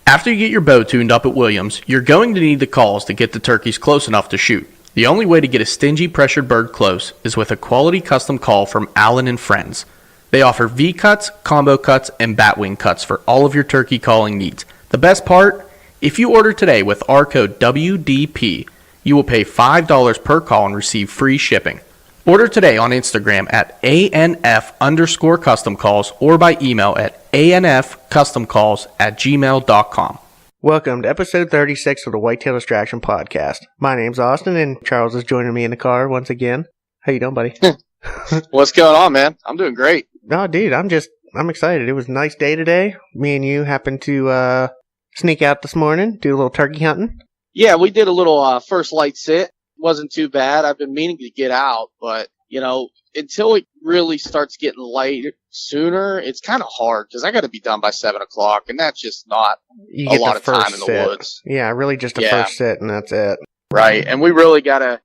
After you get your bow tuned up at Williams, you're going to need the calls to get the turkeys close enough to shoot. The only way to get a stingy pressured bird close is with a quality custom call from Allen and Friends. They offer V-cuts, combo cuts, and batwing cuts for all of your turkey calling needs. The best part? If you order today with our code WDP, you will pay $5 per call and receive free shipping. Order today on Instagram at ANF_custom calls or by email at ANFcustomcalls@gmail.com. Welcome to episode 36 of the Whitetail Distraction Podcast. My name's Austin, and Charles is joining me in the car once again. How you doing, buddy? What's going on, man? I'm doing great. No, dude, I'm excited. It was a nice day today. Me and you happened to sneak out this morning, do a little turkey hunting. Yeah, we did a little first light sit. Wasn't too bad. I've been meaning to get out, but, until it really starts getting light sooner, it's kind of hard because I got to be done by 7 o'clock, and that's just not a lot of time in the woods. Yeah, really just a first sit, and that's it. Right, and we really got to,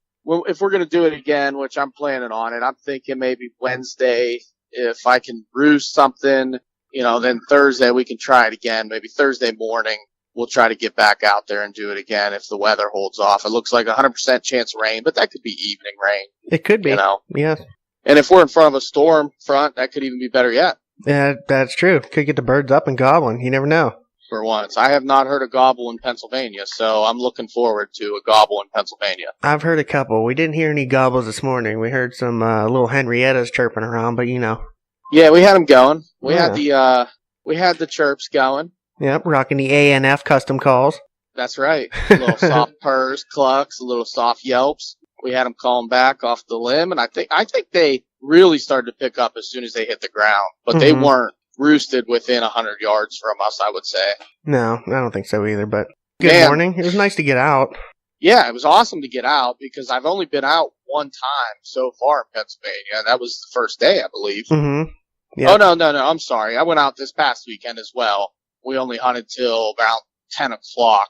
if we're going to do it again, which I'm planning on it, I'm thinking maybe Wednesday, if I can roost something, then Thursday we can try it again, maybe Thursday morning. We'll try to get back out there and do it again if the weather holds off. It looks like 100% chance of rain, but that could be evening rain. It could be. Yeah. And if we're in front of a storm front, that could even be better yet. Yeah, that's true. Could get the birds up and gobbling. You never know. For once. I have not heard a gobble in Pennsylvania, so I'm looking forward to a gobble in Pennsylvania. I've heard a couple. We didn't hear any gobbles this morning. We heard some little Henriettas chirping around, but Yeah, we had them going. We had the chirps going. Yep, rocking the ANF custom calls. That's right. A little soft purrs, clucks, a little soft yelps. We had them calling back off the limb, and I think they really started to pick up as soon as they hit the ground. But they weren't roosted within 100 yards from us, I would say. No, I don't think so either, but good morning. It was nice to get out. Yeah, it was awesome to get out because I've only been out one time so far in Pennsylvania. That was the first day, I believe. Mm-hmm. Yep. Oh, no, I'm sorry. I went out this past weekend as well. We only hunted till around 10 o'clock.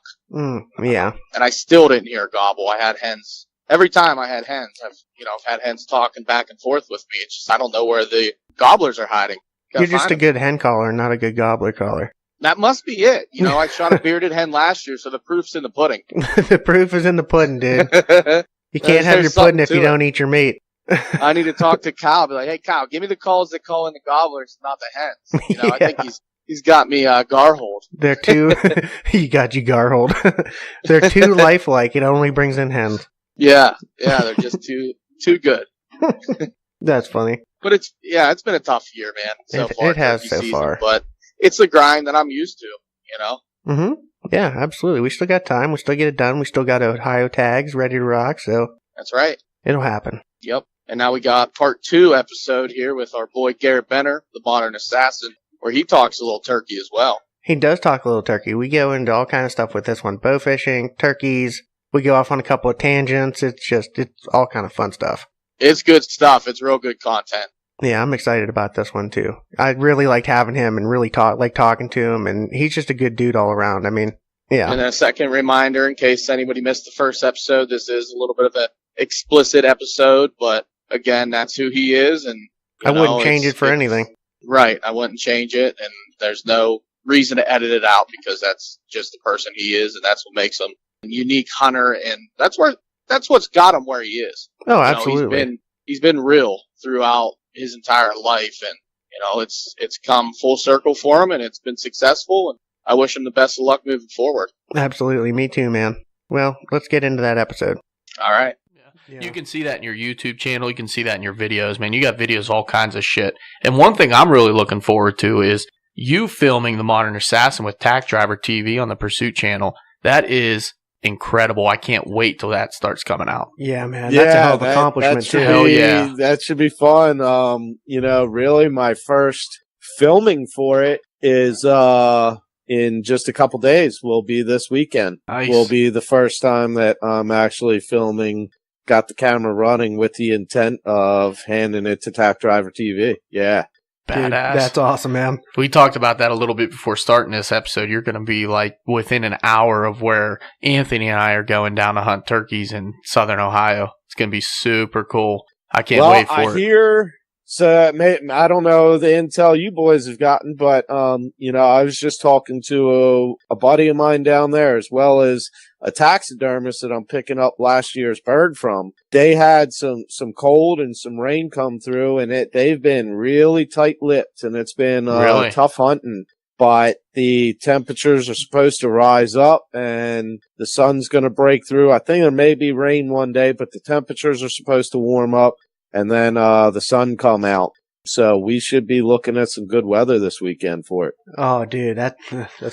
Yeah. And I still didn't hear a gobble. I had hens. Every time I had hens, I've had hens talking back and forth with me. It's just I don't know where the gobblers are hiding. You're just a good hen caller, not a good gobbler caller. That must be it. I shot a bearded hen last year, so the proof's in the pudding. The proof is in the pudding, dude. You can't have your pudding if you don't eat your meat. I need to talk to Kyle. Be like, hey, Kyle, give me the calls that call in the gobblers, not the hens. I think he's got me garholed. They're too. You got you garholed. They're too lifelike. It only brings in hens. Yeah, they're just too good. That's funny. But it's been a tough year, man. So far, it has so far. But it's the grind that I'm used to. Mm-hmm. Yeah, absolutely. We still got time. We still get it done. We still got Ohio tags ready to rock. So that's right. It'll happen. Yep. And now we got part 2 episode here with our boy Garrett, the modern assassin, where he talks a little turkey as well. He does talk a little turkey. We go into all kind of stuff with this one. Bow fishing, turkeys. We go off on a couple of tangents. It's all kind of fun stuff. It's good stuff. It's real good content. Yeah, I'm excited about this one too. I really liked having him and really talking to him, and he's just a good dude all around. I mean, yeah. And a second reminder, in case anybody missed the first episode, this is a little bit of an explicit episode, but again, that's who he is, and I wouldn't change it for anything. Right, I wouldn't change it, and there's no reason to edit it out because that's just the person he is, and that's what makes him a unique hunter, and that's what's got him where he is. Oh, absolutely. He's been real throughout his entire life, and it's come full circle for him, and it's been successful, and I wish him the best of luck moving forward. Absolutely, me too, man. Well, let's get into that episode. All right. Yeah. You can see that in your YouTube channel. You can see that in your videos, man. You got videos, all kinds of shit. And one thing I'm really looking forward to is you filming The Modern Assassin with Tack Driver TV on the Pursuit channel. That is incredible. I can't wait till that starts coming out. Yeah, man. That's a hell of an accomplishment, too. Hell yeah. That should be fun. Really my first filming for it is in just a couple days. Will be this weekend. Nice. Will be the first time that I'm actually filming, got the camera running with the intent of handing it to Tack Driver TV. Yeah. Badass. Dude, that's awesome, man. We talked about that a little bit before starting this episode. You're going to be like within an hour of where Anthony and I are going down to hunt turkeys in southern Ohio. It's going to be super cool. I can't wait for it. I hear So I don't know the intel you boys have gotten, but I was just talking to a buddy of mine down there, as well as a taxidermist that I'm picking up last year's bird from. They had some cold and some rain come through, and they've been really tight-lipped, and it's been Really? tough hunting. But the temperatures are supposed to rise up, and the sun's going to break through. I think there may be rain one day, but the temperatures are supposed to warm up, and then the sun come out. So we should be looking at some good weather this weekend for it. Oh, dude, that's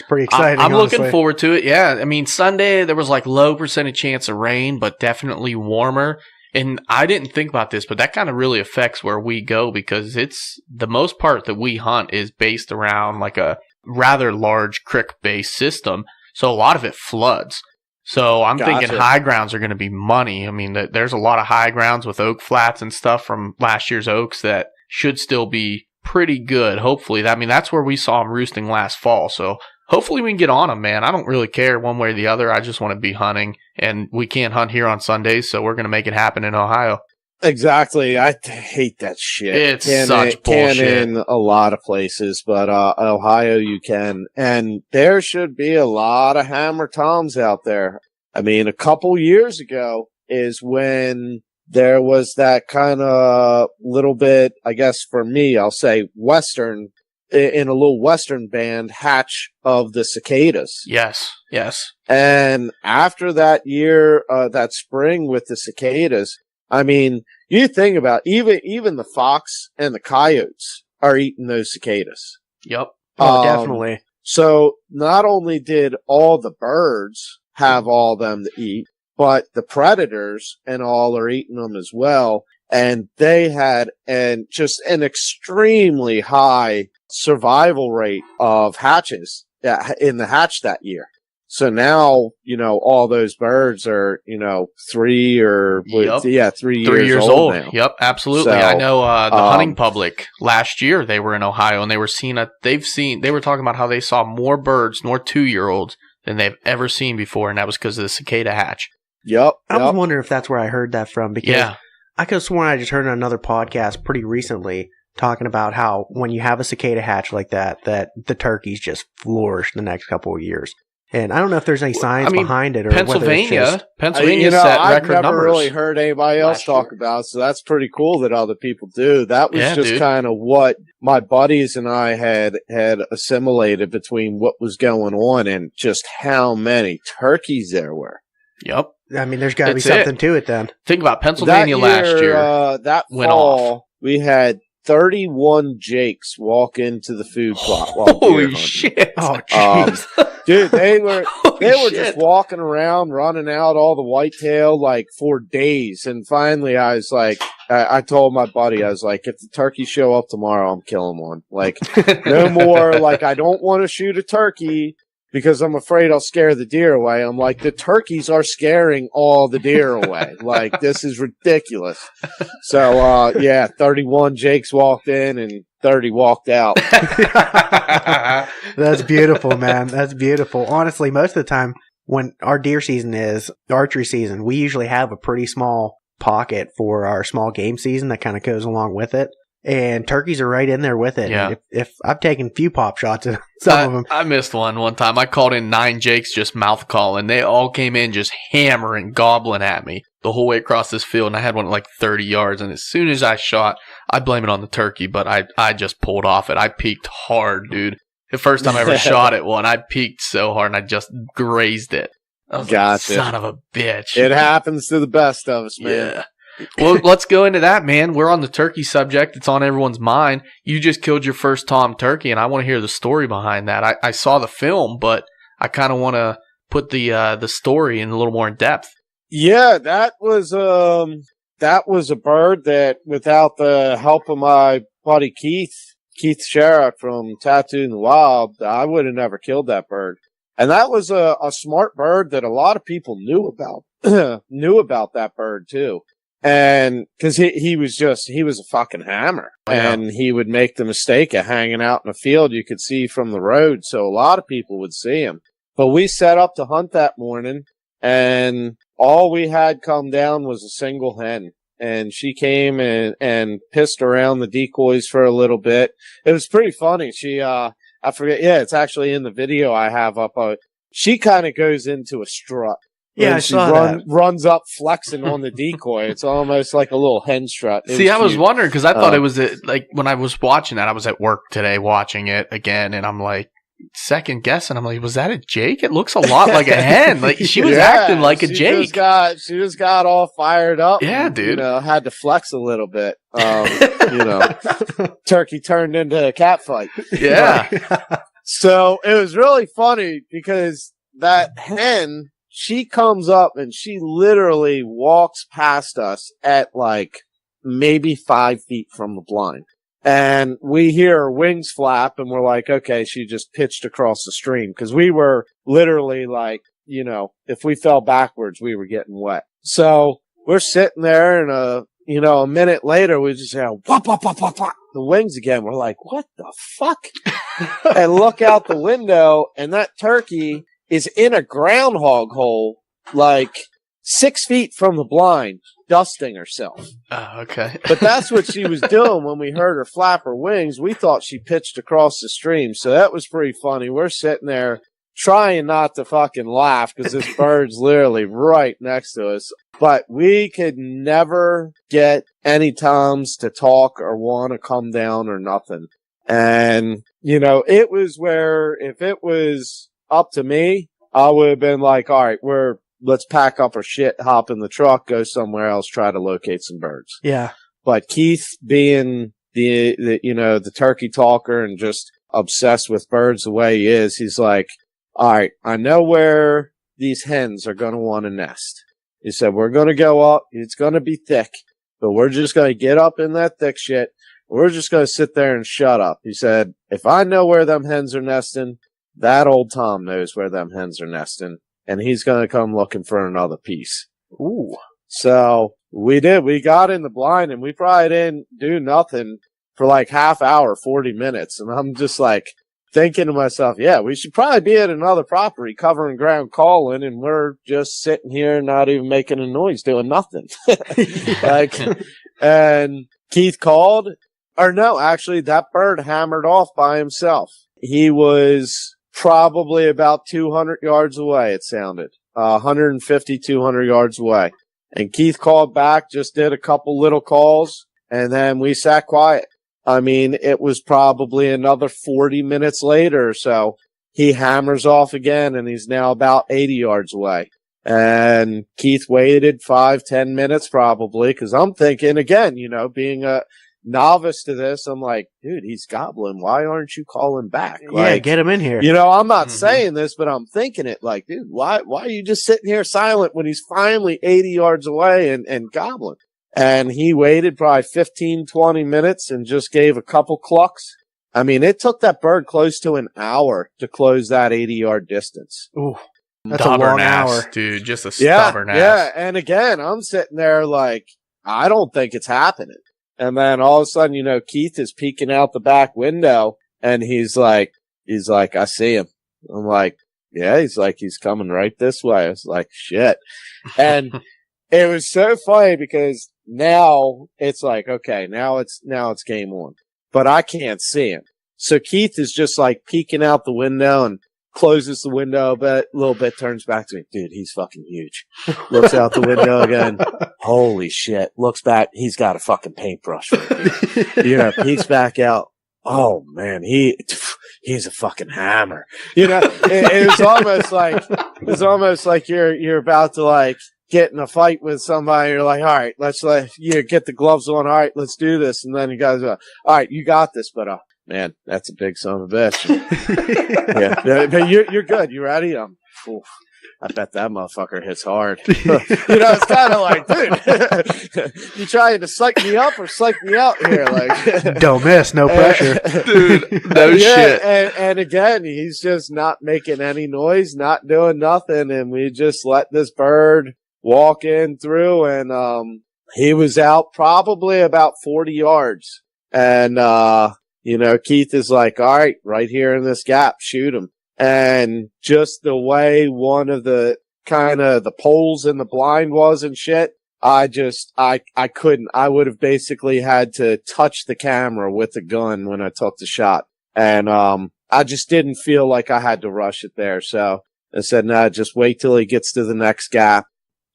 pretty exciting. I'm looking honestly. forward to it. Yeah, I mean, Sunday there was like low percentage chance of rain, but definitely warmer. And I didn't think about this, but that kind of really affects where we go, because it's the most part that we hunt is based around like a rather large creek-based system. So a lot of it floods. So I'm thinking high grounds are going to be money. I mean, there's a lot of high grounds with oak flats and stuff from last year's oaks that should still be pretty good. Hopefully, I mean, that's where we saw them roosting last fall. So hopefully we can get on them, man. I don't really care one way or the other. I just want to be hunting, and we can't hunt here on Sundays, so we're going to make it happen in Ohio. Exactly. I hate that shit. It's such bullshit. Can in a lot of places, but Ohio you can. And there should be a lot of hammer toms out there. I mean, a couple years ago is when there was that kind of little bit, I guess for me, I'll say Western, in a little Western band, hatch of the cicadas. Yes. And after that year, that spring with the cicadas, I mean, you think about even the fox and the coyotes are eating those cicadas. Yep. Oh, definitely. So not only did all the birds have all them to eat, but the predators and all are eating them as well. And they had just an extremely high survival rate of hatches in the hatch that year. So now, all those birds are, 3 years old now. Yep, absolutely. So, I know the hunting public last year, they were in Ohio, and they were they were talking about how they saw more birds, more 2-year-olds, than they've ever seen before, and that was because of the cicada hatch. Yep. I was wondering if that's where I heard that from, because Yeah. I could have sworn I just heard on another podcast pretty recently talking about how when you have a cicada hatch like that the turkeys just flourish the next couple of years. And I don't know if there's any science behind it, or Pennsylvania I've set record never numbers. really heard anybody else talk about it, so that's pretty cool that other people do. That was just kind of what my buddies and I had assimilated between what was going on and just how many turkeys there were. Yep. I mean, there's got to be something to it then. Think about Pennsylvania last year. That went fall, off. we had 31 Jakes walk into the food plot. Holy shit! Oh, jeez. Dude, they were shit. just walking around, running out all the whitetail like for days. And finally, I was like, I told my buddy, I was like, if the turkeys show up tomorrow, I'm killing one. Like, no more. Like, I don't want to shoot a turkey because I'm afraid I'll scare the deer away. I'm like, the turkeys are scaring all the deer away. Like, this is ridiculous. So, 31 Jakes walked in and 30 walked out. That's beautiful, man. That's beautiful. Honestly, most of the time when our deer season is archery season, we usually have a pretty small pocket for our small game season that kind of goes along with it. And turkeys are right in there with it. Yeah. If I've taken a few pop shots at some of them. I missed one time. I called in 9 Jakes just mouth calling. They all came in just hammering, gobbling at me the whole way across this field. And I had one at like 30 yards. And as soon as I shot, I blame it on the turkey, but I just pulled off it. I peeked hard, dude. The first time I ever shot at one, I peeked so hard and I just grazed it. I was like, son of a bitch. It happens to the best of us, man. Yeah. Well, let's go into that, man. We're on the turkey subject. It's on everyone's mind. You just killed your first tom turkey, and I want to hear the story behind that. I saw the film, but I kind of want to put the story in a little more in depth. Yeah, that was a bird that, without the help of my buddy Keith Sherrick from Tattoo in the Wild, I would have never killed that bird. And that was a smart bird that a lot of people knew about, knew about that bird too. And cause he was a fucking hammer, and he would make the mistake of hanging out in a field you could see from the road. So a lot of people would see him, but we set up to hunt that morning, and all we had come down was a single hen. and she came and pissed around the decoys for a little bit. It was pretty funny. She, I forget. Yeah, it's actually in the video I have up. She kind of goes into a strut. Yeah, I saw that. Runs up flexing on the decoy. It's almost like a little hen strut. See, I was wondering because I thought it was like when I was watching that, I was at work today watching it again, and I'm like second guessing. I'm like, was that a Jake? It looks a lot like a hen. Like she was acting like a Jake. She just got all fired up. Yeah, and, dude. Had to flex a little bit. Turkey turned into a cat fight. Yeah. So it was really funny because that hen, she comes up and she literally walks past us at like maybe 5 feet from the blind. And we hear her wings flap and we're like, okay, she just pitched across the stream. Cause we were literally like, if we fell backwards, we were getting wet. So we're sitting there and, a minute later, we just hear whop, whop, whop, whop, whop, the wings again. We're like, what the fuck? And look out the window and that turkey is in a groundhog hole, like 6 feet from the blind, dusting herself. Oh, okay. But that's what she was doing when we heard her flap her wings. We thought she pitched across the stream. So that was pretty funny. We're sitting there trying not to fucking laugh because this bird's literally right next to us. But we could never get any toms to talk or want to come down or nothing. And, it was where if it was up to me, I would have been like, all right, let's pack up our shit, hop in the truck, go somewhere else, try to locate some birds. Yeah. But Keith being the turkey talker and just obsessed with birds the way he is, he's like, all right, I know where these hens are going to want to nest. He said, we're going to go up. It's going to be thick, but we're just going to get up in that thick shit. We're just going to sit there and shut up. He said, if I know where them hens are nesting, that old Tom knows where them hens are nesting, and he's going to come looking for another piece. Ooh. So we did. We got in the blind, and we probably didn't do nothing for like half hour, 40 minutes. And I'm just like thinking to myself, yeah, we should probably be at another property covering ground calling, and we're just sitting here not even making a noise, doing nothing. And Keith called. Or no, actually, that bird hammered off by himself. He was probably about 200 yards away, it sounded. 150, 200 yards away. And Keith called back, just did a couple little calls, and then we sat quiet. I mean, it was probably another 40 minutes later or so. He hammers off again, and he's now about 80 yards away. And Keith waited 5-10 minutes probably, because I'm thinking, again, being a novice to this, I'm like, dude, he's gobbling. Why aren't you calling back? Yeah, get him in here. I'm not saying this, but I'm thinking it like, dude, why are you just sitting here silent when he's finally 80 yards away and gobbling? And he waited probably 15, 20 minutes and just gave a couple clucks. I mean, it took that bird close to an hour to close that 80-yard distance. Ooh, that's a long hour. Dude, just a stubborn ass. Yeah, and again, I'm sitting there like, I don't think it's happening. And then all of a sudden, Keith is peeking out the back window and he's like, I see him. I'm like, yeah, he's coming right this way. I was like, shit. And it was so funny because now it's like, okay, now it's game on, but I can't see him. So Keith is just like peeking out the window and closes the window a little bit, turns back to me. Dude, he's fucking huge. Looks out the window again. Holy shit. Looks back. He's got a fucking paintbrush. Peeks back out. Oh man, he's a fucking hammer. It was almost like you're about to like get in a fight with somebody. You're like, all right, let's get the gloves on. All right, let's do this. And then you guys are, all right, you got this, but man, that's a big son of a bitch. Yeah, but you're good. You ready? I bet that motherfucker hits hard. It's kind of like, dude, you trying to psych me up or psych me out here? Like, don't miss, no pressure, dude. No shit. And again, he's just not making any noise, not doing nothing, and we just let this bird walk in through, and he was out probably about 40 yards, and Keith is like, all right, right here in this gap, shoot him. And just the way one of the kind of the poles in the blind was and shit, I couldn't. I would have basically had to touch the camera with the gun when I took the shot. And, I just didn't feel like I had to rush it there. So I said, nah, just wait till he gets to the next gap.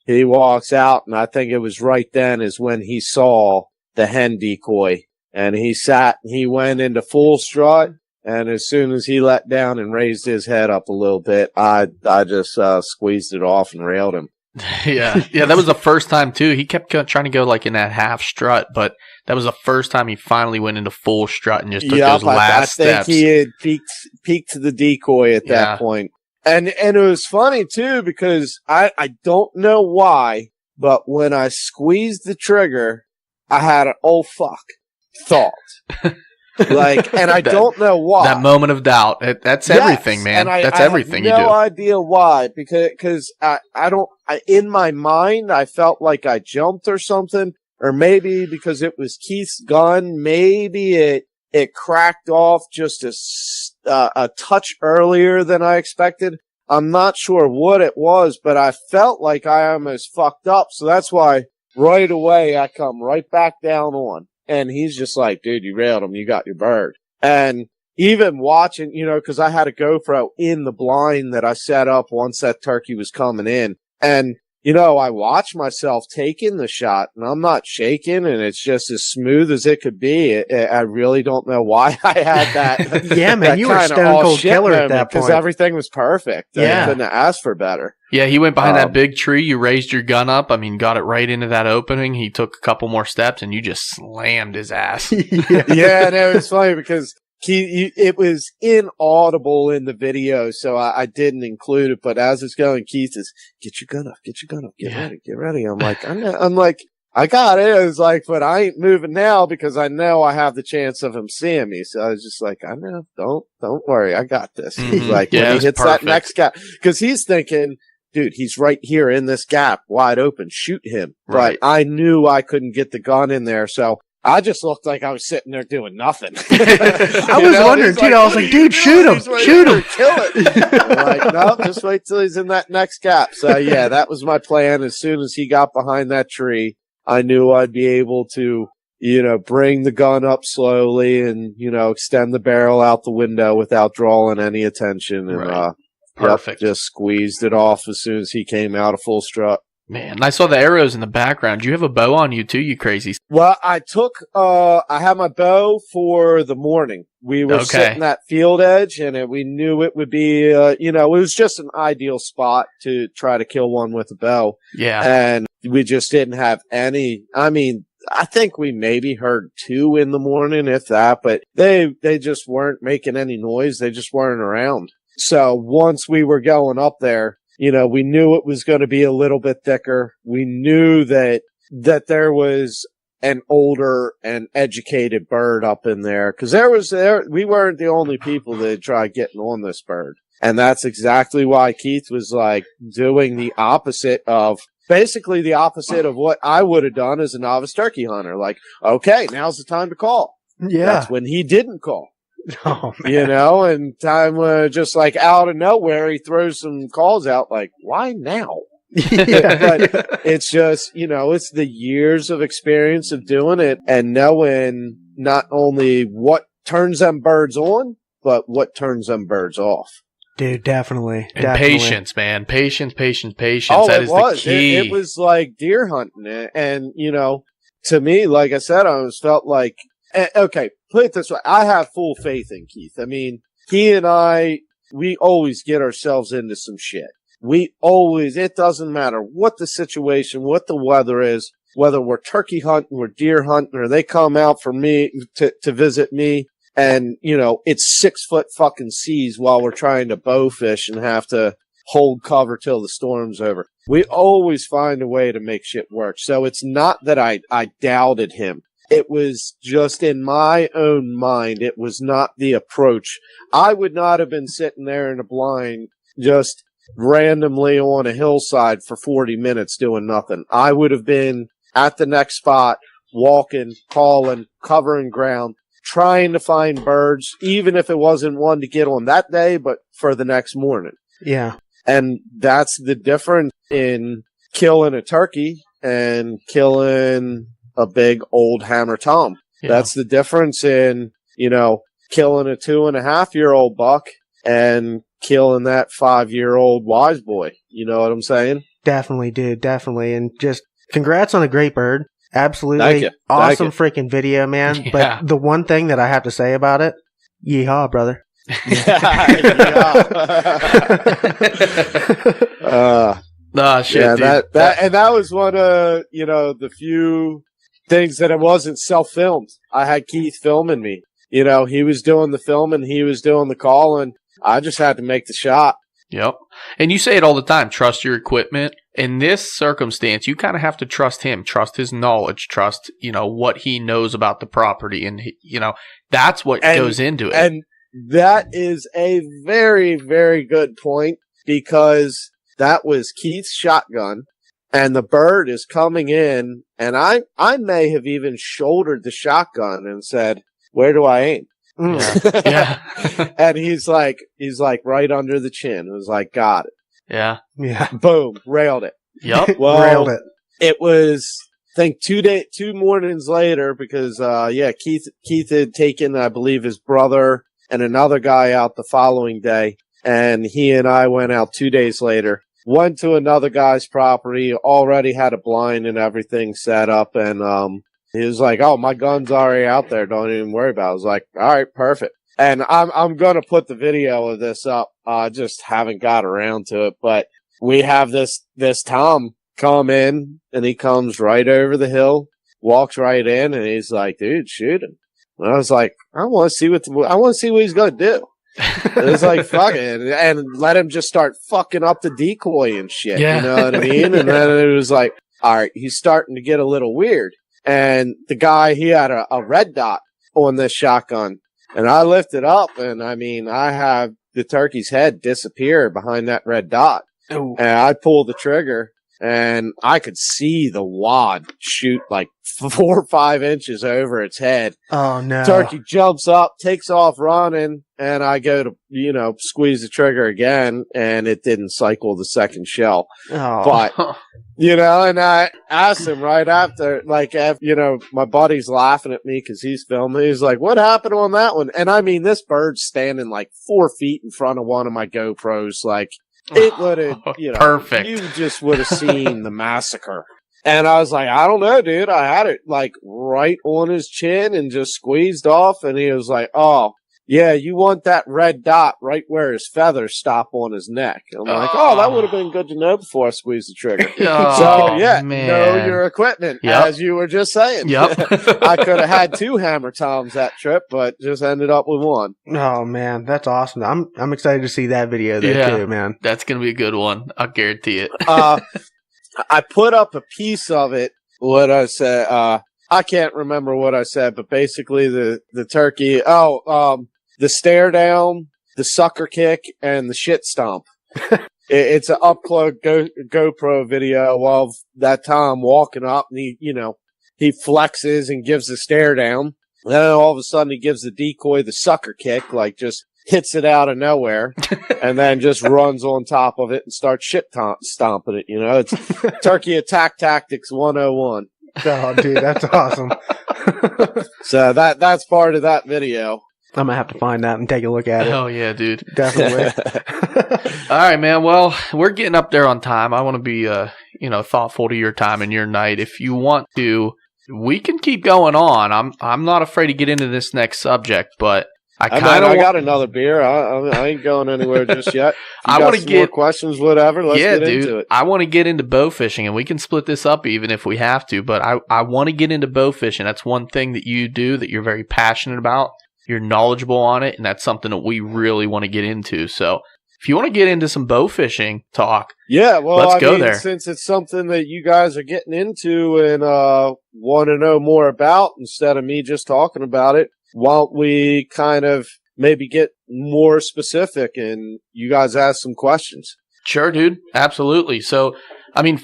He walks out, and I think it was right then is when he saw the hen decoy. And he sat, and he went into full strut. And as soon as he let down and raised his head up a little bit, I just squeezed it off and railed him. Yeah, that was the first time too. He kept trying to go like in that half strut, but that was the first time he finally went into full strut and just took those last steps. I think he had peeked to the decoy at that point. And it was funny too, because I don't know why, but when I squeezed the trigger, I had an oh fuck thought. And I don't know why. That moment of doubt. That's everything, man. That's everything you do. I have no idea why, because in my mind, I felt like I jumped or something, or maybe because it was Keith's gun, maybe it cracked off just a touch earlier than I expected. I'm not sure what it was, but I felt like I almost fucked up. So that's why right away I come right back down on. And he's just like, dude, you railed him. You got your bird. And even watching, because I had a GoPro in the blind that I set up once that turkey was coming in. And, I watched myself taking the shot, and I'm not shaking, and it's just as smooth as it could be. I really don't know why I had that. Yeah, man, you were a stone cold killer at that point. Because everything was perfect. Yeah. I couldn't have asked for better. Yeah, he went behind that big tree. You raised your gun up. I mean, got it right into that opening. He took a couple more steps, and you just slammed his ass. Yeah, and it was funny because it was inaudible in the video, so I didn't include it. But as it's going, Keith is, get your gun up, get ready. I'm like, I got it. It was like, but I ain't moving now because I know I have the chance of him seeing me. So I was just like, I know, don't worry, I got this. He's like, when he hits that next gap, because he's thinking, dude, he's right here in this gap, wide open, shoot him. Right. But I knew I couldn't get the gun in there, so I just looked like I was sitting there doing nothing. I was wondering too. I was like, dude, shoot him. Kill it. I'm like, no, just wait till he's in that next gap. So yeah, that was my plan. As soon as he got behind that tree, I knew I'd be able to, bring the gun up slowly and, extend the barrel out the window without drawing any attention. And, perfect. Just squeezed it off as soon as he came out of full strut. Man, I saw the arrows in the background. You have a bow on you too, you crazy. Well, I had my bow for the morning. We were sitting at field edge, and we knew it would be, it was just an ideal spot to try to kill one with a bow. Yeah. And we just didn't have any, I think we maybe heard 2 in the morning, if that, but they just weren't making any noise. They just weren't around. So once we were going up there, we knew it was going to be a little bit thicker. We knew that there was an older and educated bird up in there, because we weren't the only people that had tried getting on this bird. And that's exactly why Keith was like doing basically the opposite of what I would have done as a novice turkey hunter. Like, okay, now's the time to call. Yeah. That's when he didn't call. Oh, man. And time just like out of nowhere, he throws some calls out like, why now? Yeah. But it's just, it's the years of experience of doing it and knowing not only what turns them birds on, but what turns them birds off. Dude, definitely. And patience, man. Patience. Oh, that is the key. It was like deer hunting. And, to me, like I said, I always felt like, okay, put it this way. I have full faith in Keith. I mean, he and I, we always get ourselves into some shit. It doesn't matter what the situation, what the weather is, whether we're turkey hunting, we're deer hunting, or they come out for me to visit me. And, it's 6-foot fucking seas while we're trying to bow fish and have to hold cover till the storm's over. We always find a way to make shit work. So it's not that I doubted him. It was just in my own mind. It was not the approach. I would not have been sitting there in a blind just randomly on a hillside for 40 minutes doing nothing. I would have been at the next spot, walking, calling, covering ground, trying to find birds, even if it wasn't one to get on that day, but for the next morning. Yeah. And that's the difference in killing a turkey and killing a big old hammer tom. Yeah. That's the difference in, killing a 2.5-year-old buck and killing that 5-year-old wise boy. You know what I'm saying? Definitely, dude. Definitely. And just congrats on a great bird. Absolutely. Thank you. Awesome freaking video, man. Yeah. But the one thing that I have to say about it, yeehaw, brother. Shit, yeah, dude. that was one of, the few things that it wasn't self-filmed. I had Keith filming me. He was doing the filming, he was doing the calling. I just had to make the shot. Yep. And you say it all the time, trust your equipment. In this circumstance, you kind of have to trust him, trust his knowledge, trust, what he knows about the property. And, that's what goes into it. And that is a very, very good point, because that was Keith's shotgun and the bird is coming in, and I may have even shouldered the shotgun and said, "Where do I aim?" Yeah. And he's like right under the chin. It was like, got it. Yeah. Yeah. Boom. Railed it. Yep. Well, Railed it. It was, I think 2 mornings later, because, Keith had taken, I believe, his brother and another guy out the following day. And he and I went out 2 days later, went to another guy's property, already had a blind and everything set up. And, he was like, "Oh, my gun's already out there. Don't even worry about it." I was like, "All right, perfect." And I'm going to put the video of this up. I just haven't got around to it, but we have this Tom come in, and he comes right over the hill, walks right in, and he's like, "Dude, shoot him." And I was like, I want to see what he's going to do. It was like, fuck it, and let him just start fucking up the decoy and shit. Yeah. You know what I mean? And then it was like, all right, he's starting to get a little weird. And the guy, he had a red dot on this shotgun. And I lifted up, and I have the turkey's head disappear behind that red dot. Ooh. And I pulled the trigger, and I could see the wad shoot like 4 or 5 inches over its head. Oh, no. Turkey jumps up, takes off running, and I go to, squeeze the trigger again, and it didn't cycle the second shell. Oh. But, and I asked him right after, my buddy's laughing at me because he's filming. He's like, "What happened on that one?" And this bird's standing like 4 feet in front of one of my GoPros. Like, it would have, Perfect. You just would have seen the massacre. And I was like, "I don't know, dude." I had it like right on his chin and just squeezed off. And he was like, "Oh, yeah, you want that red dot right where his feathers stop on his neck." I'm like, "Oh, that would have been good to know before I squeezed the trigger." Oh, So, yeah, man. know your equipment, Yep. as you were just saying. Yep. I could have had 2 hammer toms that trip, but just ended up with 1. Oh, man. That's awesome. I'm excited to see that video there, Yeah. too, man. That's going to be a good one. I'll guarantee it. I put up a piece of it. What I said, I can't remember what I said, but basically the turkey, the stare down, the sucker kick, and the shit stomp. It's an up close GoPro video of that Tom walking up, and he flexes and gives the stare down. Then all of a sudden he gives the decoy the sucker kick, like just hits it out of nowhere, and then just runs on top of it and starts shit stomping it. It's turkey attack tactics 101. Oh, dude, that's awesome. So that's part of that video. I'm going to have to find that and take a look at it. Hell yeah, dude. Definitely. All right, man. Well, we're getting up there on time. I want to be, thoughtful to your time and your night. If you want to, we can keep going on. I'm not afraid to get into this next subject, but I got another beer. I ain't going anywhere just yet. I want to get more questions, whatever. Let's get dude, into it. I want to get into bow fishing, and we can split this up even if we have to. But I want to get into bow fishing. That's one thing that you do that you're very passionate about. You're knowledgeable on it, and that's something that we really want to get into. So if you want to get into some bow fishing talk, yeah, well, let's go there. Since it's something that you guys are getting into and want to know more about, instead of me just talking about it, why don't we kind of maybe get more specific and you guys ask some questions? Sure, dude. Absolutely. So,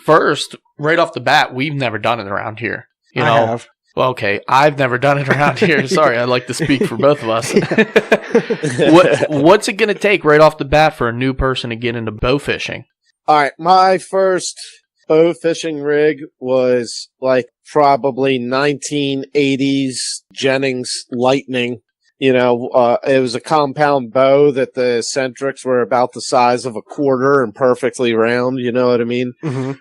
first, right off the bat, we've never done it around here. I have. Well, okay, I've never done it around here. Sorry, I'd like to speak for both of us. What's it going to take right off the bat for a new person to get into bow fishing? All right, my first bow fishing rig was like probably 1980s Jennings Lightning. You know, it was a compound bow that the eccentrics were about the size of a quarter and perfectly round. You know what I mean? Mm-hmm.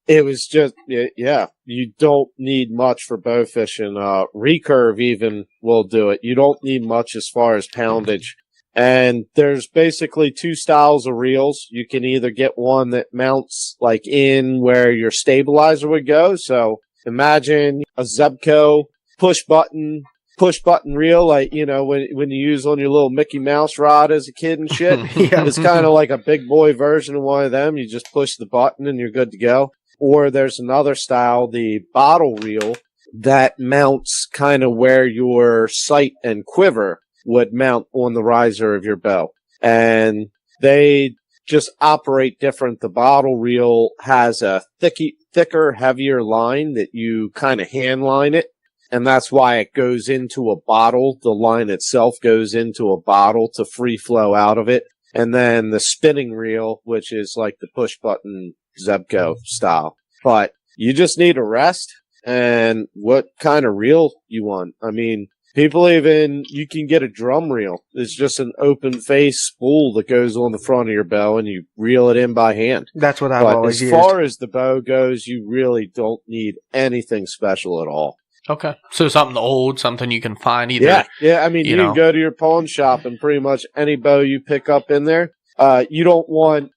It was just, yeah, you don't need much for bow fishing. Recurve even will do it. You don't need much as far as poundage. And there's basically two styles of reels. You can either get one that mounts like in where your stabilizer would go. So imagine a Zebco push button reel, like, you know, when you use on your little Mickey Mouse rod as a kid and shit. Yeah. It's kind of like a big boy version of one of them. You just push the button and you're good to go. Or there's another style, the bottle reel, that mounts kind of where your sight and quiver would mount on the riser of your bow. And they just operate different. The bottle reel has a thicker, heavier line that you kind of hand line it. And that's why it goes into a bottle. The line itself goes into a bottle to free flow out of it. And then the spinning reel, which is like the push button Zebco style. But you just need a rest and what kind of reel you want. I mean, you can get a drum reel. It's just an open face spool that goes on the front of your bow and you reel it in by hand. That's what I've But always as used. far as the bow goes, you really don't need anything special at all. Okay. So something old, something you can find either. Yeah. I mean, you can go to your pawn shop and pretty much any bow you pick up in there. You don't want,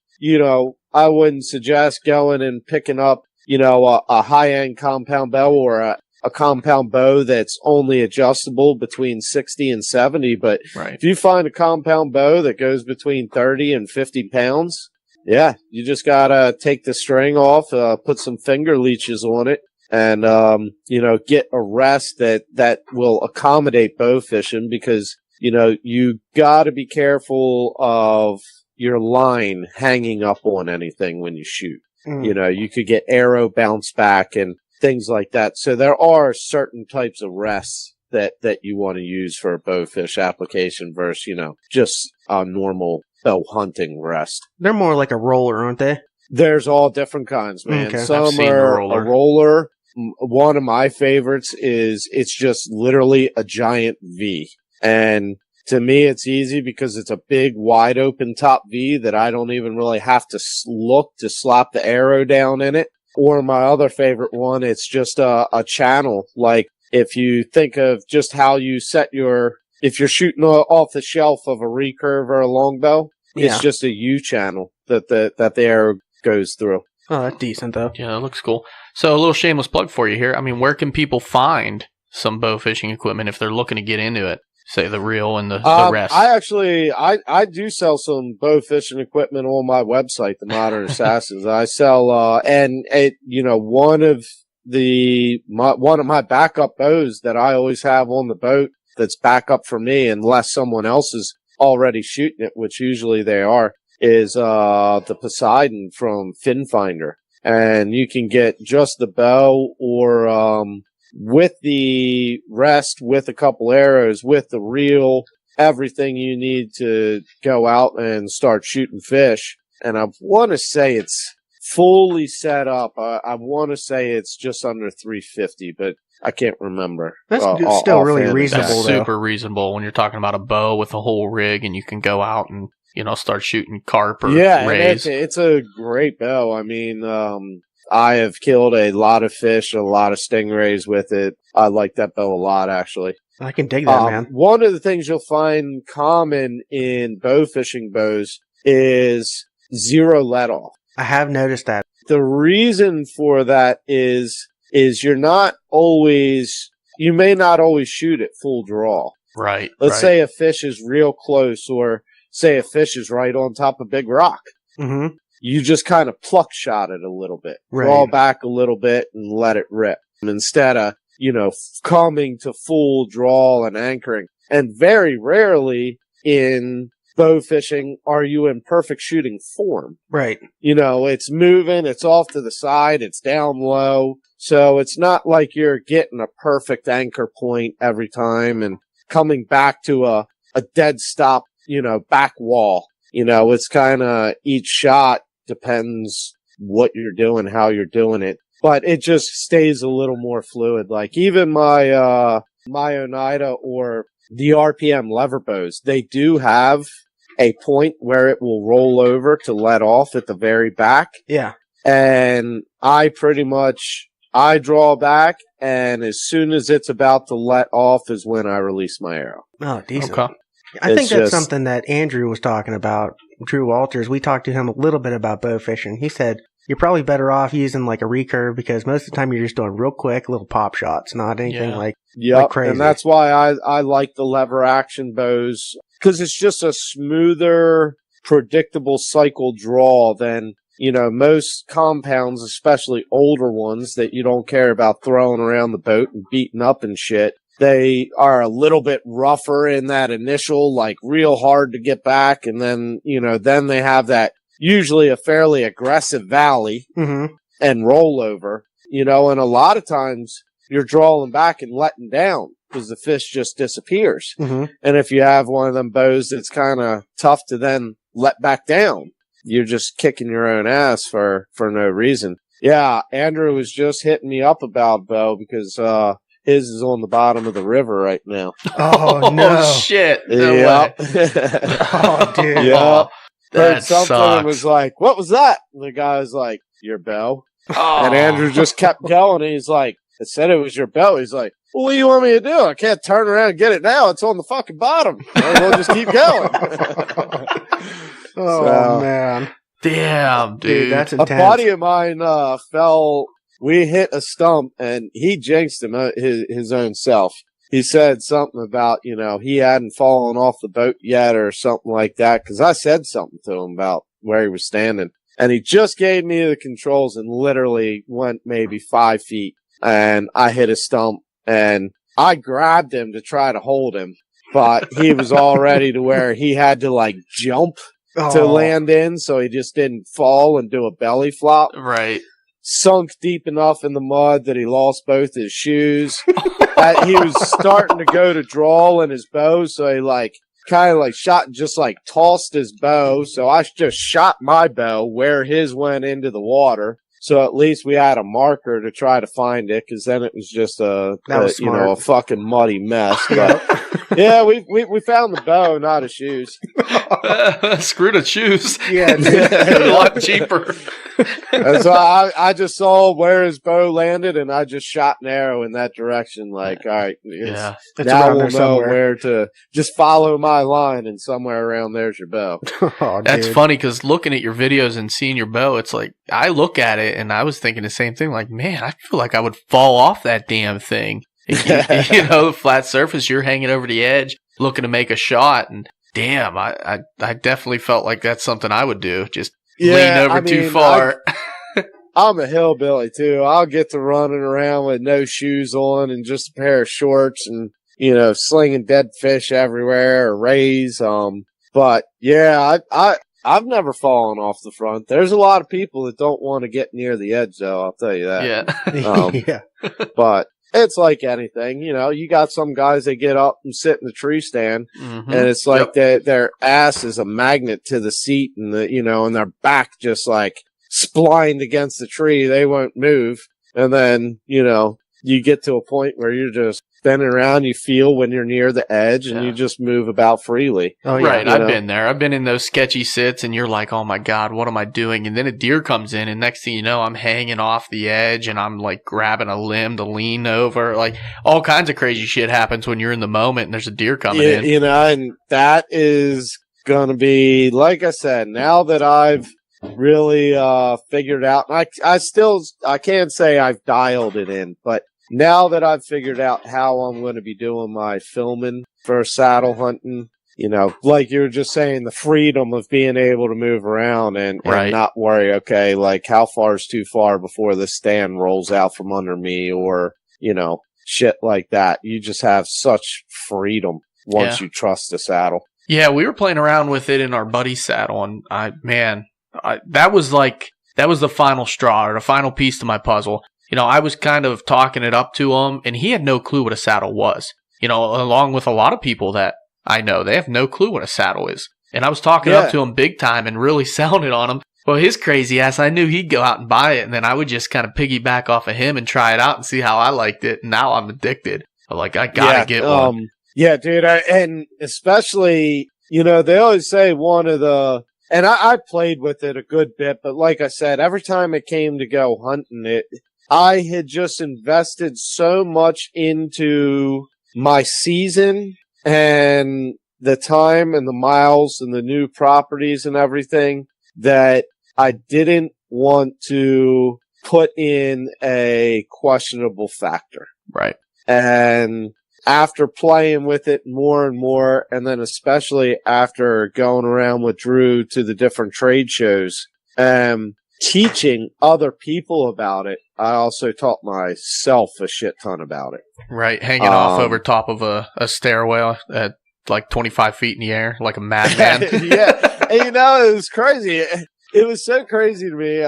I wouldn't suggest going and picking up, a high-end compound bow or a compound bow that's only adjustable between 60 and 70. But Right. if you find a compound bow that goes between 30 and 50 pounds, yeah, you just gotta take the string off, put some finger leeches on it, and, get a rest that will accommodate bow fishing because, you gotta be careful of your line hanging up on anything when you shoot. You could get arrow bounce back and things like that. So there are certain types of rests that you want to use for a bowfish application versus, just a normal bow hunting rest. They're more like a roller, aren't they? There's all different kinds, man. Okay. I've Some seen the are roller. a roller. One of my favorites is it's just literally a giant V. And to me, it's easy because it's a big, wide open top V that I don't even really have to look to slap the arrow down in it. Or my other favorite one, it's just a channel. Like if you think of just how you set if you're shooting off the shelf of a recurve or a longbow, it's just a U channel that the arrow goes through. Oh, that's decent though. Yeah, that looks cool. So a little shameless plug for you here. I mean, where can people find some bow fishing equipment if they're looking to get into it? Say the reel and the rest. I do sell some bow fishing equipment on my website, the Modern Assassins. I sell one of my backup bows that I always have on the boat that's backup for me unless someone else is already shooting it, which usually they are, is the Poseidon from Fin Finder. And you can get just the bow or with the rest, with a couple arrows, with the reel, everything you need to go out and start shooting fish. And I want to say it's fully set up. I want to say it's just under $350, but I can't remember. That's still really reasonable, That's though. super reasonable when you're talking about a bow with a whole rig and you can go out and, start shooting carp or rays. It's a great bow. I mean, I have killed a lot of fish, a lot of stingrays with it. I like that bow a lot, actually. I can dig that, man. One of the things you'll find common in bow fishing bows is zero let off. I have noticed that. The reason for that is you may not always shoot at full draw. Right. Let's say a fish is real close, or say a fish is right on top of a big rock. Mm-hmm. You just kind of pluck shot it a little bit, Right. draw back a little bit and let it rip instead of, coming to full draw and anchoring. And very rarely in bow fishing are you in perfect shooting form. Right. It's moving, it's off to the side, it's down low. So it's not like you're getting a perfect anchor point every time and coming back to a dead stop, back wall. It's kind of each shot depends, what you're doing, how you're doing it. But it just stays a little more fluid. Like even my Oneida or the RPM lever bows, they do have a point where it will roll over to let off at the very back. Yeah. And I draw back, and as soon as it's about to let off is when I release my arrow. Oh, decent. Okay. I think It's that's just- something that Andrew was talking about. Drew Walters, we talked to him a little bit about bow fishing. He said, you're probably better off using like a recurve because most of the time you're just doing real quick little pop shots, not anything like crazy. And that's why I like the lever action bows, because it's just a smoother, predictable cycle draw than, most compounds, especially older ones that you don't care about throwing around the boat and beating up and shit. They are a little bit rougher in that initial, like real hard to get back. And then, then they have that usually a fairly aggressive valley Mm-hmm. and rollover, and a lot of times you're drawing back and letting down because the fish just disappears. Mm-hmm. And if you have one of them bows that's kind of tough to then let back down, you're just kicking your own ass for no reason. Yeah, Andrew was just hitting me up about bow because his is on the bottom of the river right now. Oh, no. Shit. No way. Yep. Oh, dude. Yeah. Heard That something and sucks. was like, what was that? And the guy was like, your bow. Oh. And Andrew just kept going. And he's like, I said it was your bow. He's like, well, what do you want me to do? I can't turn around and get it now. It's on the fucking bottom. We'll just keep going. Oh, So- man. Damn, Dude, dude. that's A intense. buddy of mine we hit a stump and he jinxed his own self. He said something about, he hadn't fallen off the boat yet or something like that. Cause I said something to him about where he was standing and he just gave me the controls and literally went maybe 5 feet and I hit a stump and I grabbed him to try to hold him, but he was already to where he had to like jump to Oh. land in. So he just didn't fall and do a belly flop. Right. Sunk deep enough in the mud that he lost both his shoes. He was starting to go to draw in his bow, so he kind of shot and just tossed his bow. So I just shot my bow where his went into the water. So at least we had a marker to try to find it, because then it was just That was smart. a fucking muddy mess. But yeah, we found the bow, not his shoes. Screw the shoes. Yeah, dude. A lot cheaper. And so I just saw where his bow landed, and I just shot an arrow in that direction. Like, all right, Yeah. It's now around we'll there know somewhere. where to just follow my line, and somewhere around there's your bow. Oh, That's dude. funny because looking at your videos and seeing your bow, it's like I look at it and I was thinking the same thing. Like, man, I feel like I would fall off that damn thing. The flat surface, you're hanging over the edge, looking to make a shot, and damn, I definitely felt like that's something I would do. Just lean over too far. I'm a hillbilly too. I'll get to running around with no shoes on and just a pair of shorts and, slinging dead fish everywhere or rays. But yeah, I've never fallen off the front. There's a lot of people that don't want to get near the edge though. I'll tell you that. Yeah. Yeah. But it's like anything, you got some guys that get up and sit in the tree stand Mhm. and it's like their ass is a magnet to the seat and and their back just splined against the tree. They won't move. And then, you get to a point where you're just spinning around. You feel when you're near the edge and you just move about freely. Oh, yeah. Right, you I've know? been there. I've been in those sketchy sits, and you're like, "Oh my god, what am I doing?" And then a deer comes in, and next thing you know, I'm hanging off the edge, and I'm grabbing a limb to lean over. All kinds of crazy shit happens when you're in the moment, and there's a deer coming in. And that is going to be, like I said, now that I've really figured out, I can't say I've dialed it in, but now that I've figured out how I'm going to be doing my filming for saddle hunting, like you were just saying, the freedom of being able to move around and not worry, okay, how far is too far before the stand rolls out from under me or, shit like that. You just have such freedom once you trust the saddle. Yeah, we were playing around with it in our buddy's saddle, and that was the final straw or the final piece to my puzzle. I was kind of talking it up to him, and he had no clue what a saddle was. Along with a lot of people that I know, they have no clue what a saddle is. And I was talking up to him big time and really selling it on him. Well, his crazy ass, I knew he'd go out and buy it, and then I would just kind of piggyback off of him and try it out and see how I liked it. And now I'm addicted. I'm like, I gotta get one. Yeah, dude. And especially, they always say one of the, and I played with it a good bit, but like I said, every time it came to go hunting it, I had just invested so much into my season and the time and the miles and the new properties and everything that I didn't want to put in a questionable factor. Right. And after playing with it more and more, and then especially after going around with Drew to the different trade shows, teaching other people about it, I also taught myself a shit ton about it. Right. Hanging off over top of a stairwell at like 25 feet in the air, like a madman. Yeah. And it was crazy. It was so crazy to me.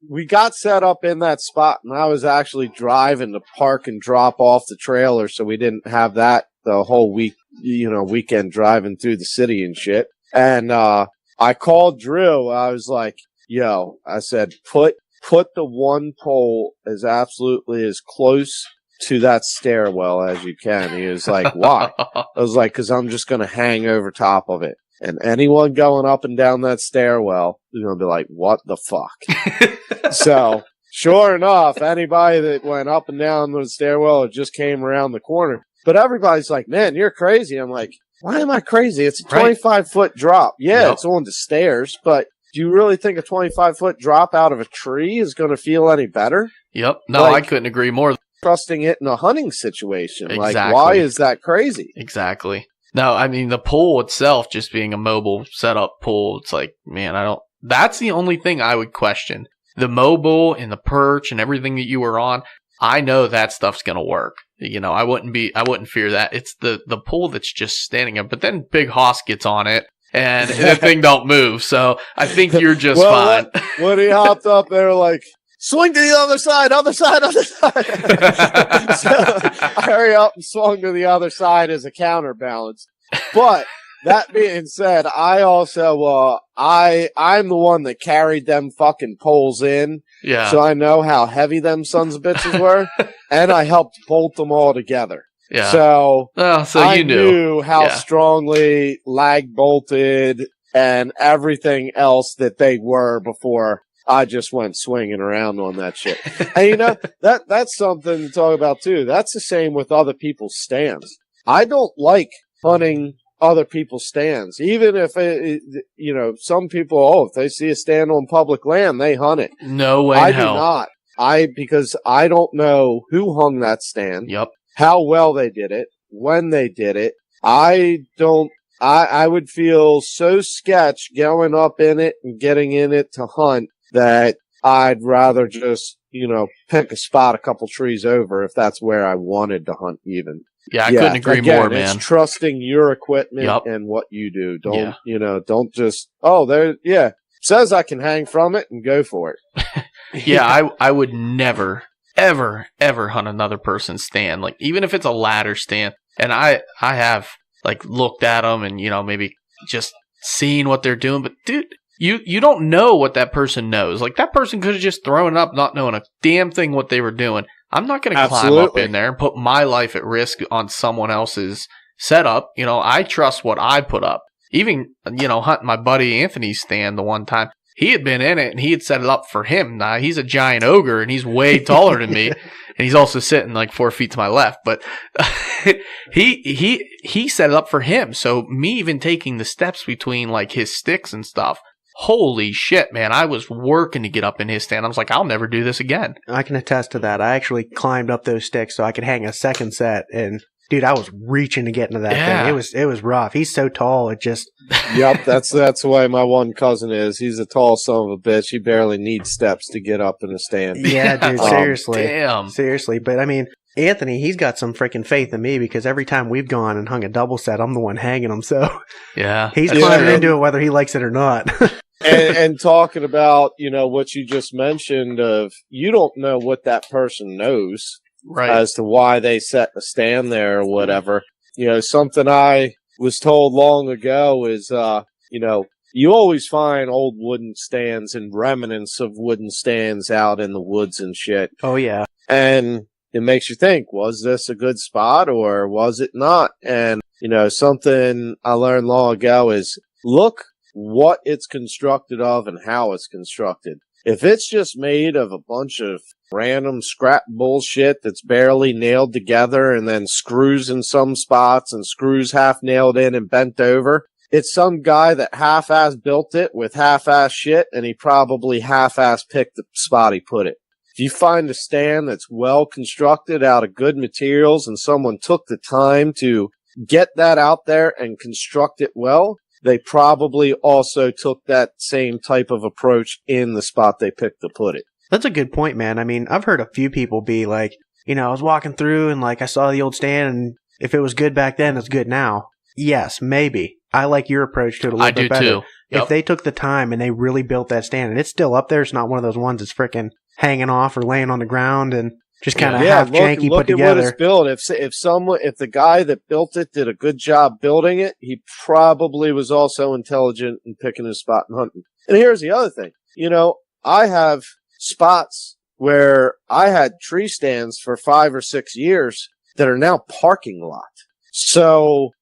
We got set up in that spot, and I was actually driving to park and drop off the trailer, so we didn't have that the whole week, weekend driving through the city and shit. And I called Drew. I was like, yo, I said, put the one pole as absolutely as close to that stairwell as you can. He was like, why? I was like, because I'm just going to hang over top of it. And anyone going up and down that stairwell is going to be like, what the fuck? So, sure enough, anybody that went up and down the stairwell just came around the corner. But everybody's like, man, you're crazy. I'm like, why am I crazy? It's a 25-foot drop. Yeah, It's on the stairs, but do you really think a 25-foot drop out of a tree is going to feel any better? Yep. No, I couldn't agree more. Trusting it in a hunting situation. Exactly. Like, why is that crazy? Exactly. No, I mean, the pool itself, just being a mobile setup pool, it's like, man, that's the only thing I would question. The mobile and the perch and everything that you were on, I know that stuff's going to work. I wouldn't fear that. It's the pool that's just standing up. But then Big Hoss gets on it and the thing don't move. So I think you're just fine. When he hopped up there, like, swing to the other side. So I hurry up and swung to the other side as a counterbalance. But that being said, I also, I'm the one that carried them fucking poles in. Yeah. So I know how heavy them sons of bitches were. And I helped bolt them all together. Yeah. So I knew how strongly lag bolted and everything else that they were before I just went swinging around on that shit. And that's something to talk about too. That's the same with other people's stands. I don't like hunting other people's stands. Even if some people, if they see a stand on public land, they hunt it. No way. I do not. Because I don't know who hung that stand. Yep. How well they did it, when they did it. I would feel so sketch going up in it and getting in it to hunt that I'd rather just, pick a spot a couple trees over if that's where I wanted to hunt even. Yeah, I couldn't agree more, man. It's trusting your equipment and what you do. Don't just, says I can hang from it and go for it. Yeah, I would never, ever, ever hunt another person's stand. Like, even if it's a ladder stand. And I have, like, looked at them and, maybe just seen what they're doing. But, dude, you don't know what that person knows. Like, that person could have just thrown it up not knowing a damn thing what they were doing. I'm not going to climb up in there and put my life at risk on someone else's setup. I trust what I put up. Even, hunting my buddy Anthony's stand the one time. He had been in it, and he had set it up for him. Now, he's a giant ogre, and he's way taller than me, and he's also sitting like 4 feet to my left. But he set it up for him. So me even taking the steps between like his sticks and stuff, holy shit, man! I was working to get up in his stand. I was like, I'll never do this again. I can attest to that. I actually climbed up those sticks so I could hang a second set, and dude, I was reaching to get into that thing. It was rough. He's so tall, it just. Yep, that's the way my one cousin is. He's a tall son of a bitch. He barely needs steps to get up in a stand. Yeah, dude, seriously. Damn. Seriously. But I mean, Anthony, he's got some freaking faith in me because every time we've gone and hung a double set, I'm the one hanging them. So yeah, he's climbing into it whether he likes it or not. and talking about, what you just mentioned of you don't know what that person knows. Right. As to why they set the stand there or whatever. Something I was told long ago is, you always find old wooden stands and remnants of wooden stands out in the woods and shit. Oh, yeah. And it makes you think, was this a good spot or was it not? And, something I learned long ago is look what it's constructed of and how it's constructed. If it's just made of a bunch of random scrap bullshit that's barely nailed together and then screws in some spots and screws half nailed in and bent over, it's some guy that half-ass built it with half-ass shit, and he probably half-ass picked the spot he put it. If you find a stand that's well constructed out of good materials and someone took the time to get that out there and construct it well, they probably also took that same type of approach in the spot they picked to put it. That's a good point, man. I mean, I've heard a few people be like, I was walking through and I saw the old stand, and if it was good back then, it's good now. Yes, maybe. I like your approach to it a little bit better. I do too. Yep. If they took the time and they really built that stand and it's still up there, it's not one of those ones that's freaking hanging off or laying on the ground and just kind of half janky put together. Look at what it's built. If the guy that built it did a good job building it, he probably was also intelligent in picking his spot and hunting. And here's the other thing. I have spots where I had tree stands for 5 or 6 years that are now parking lot. So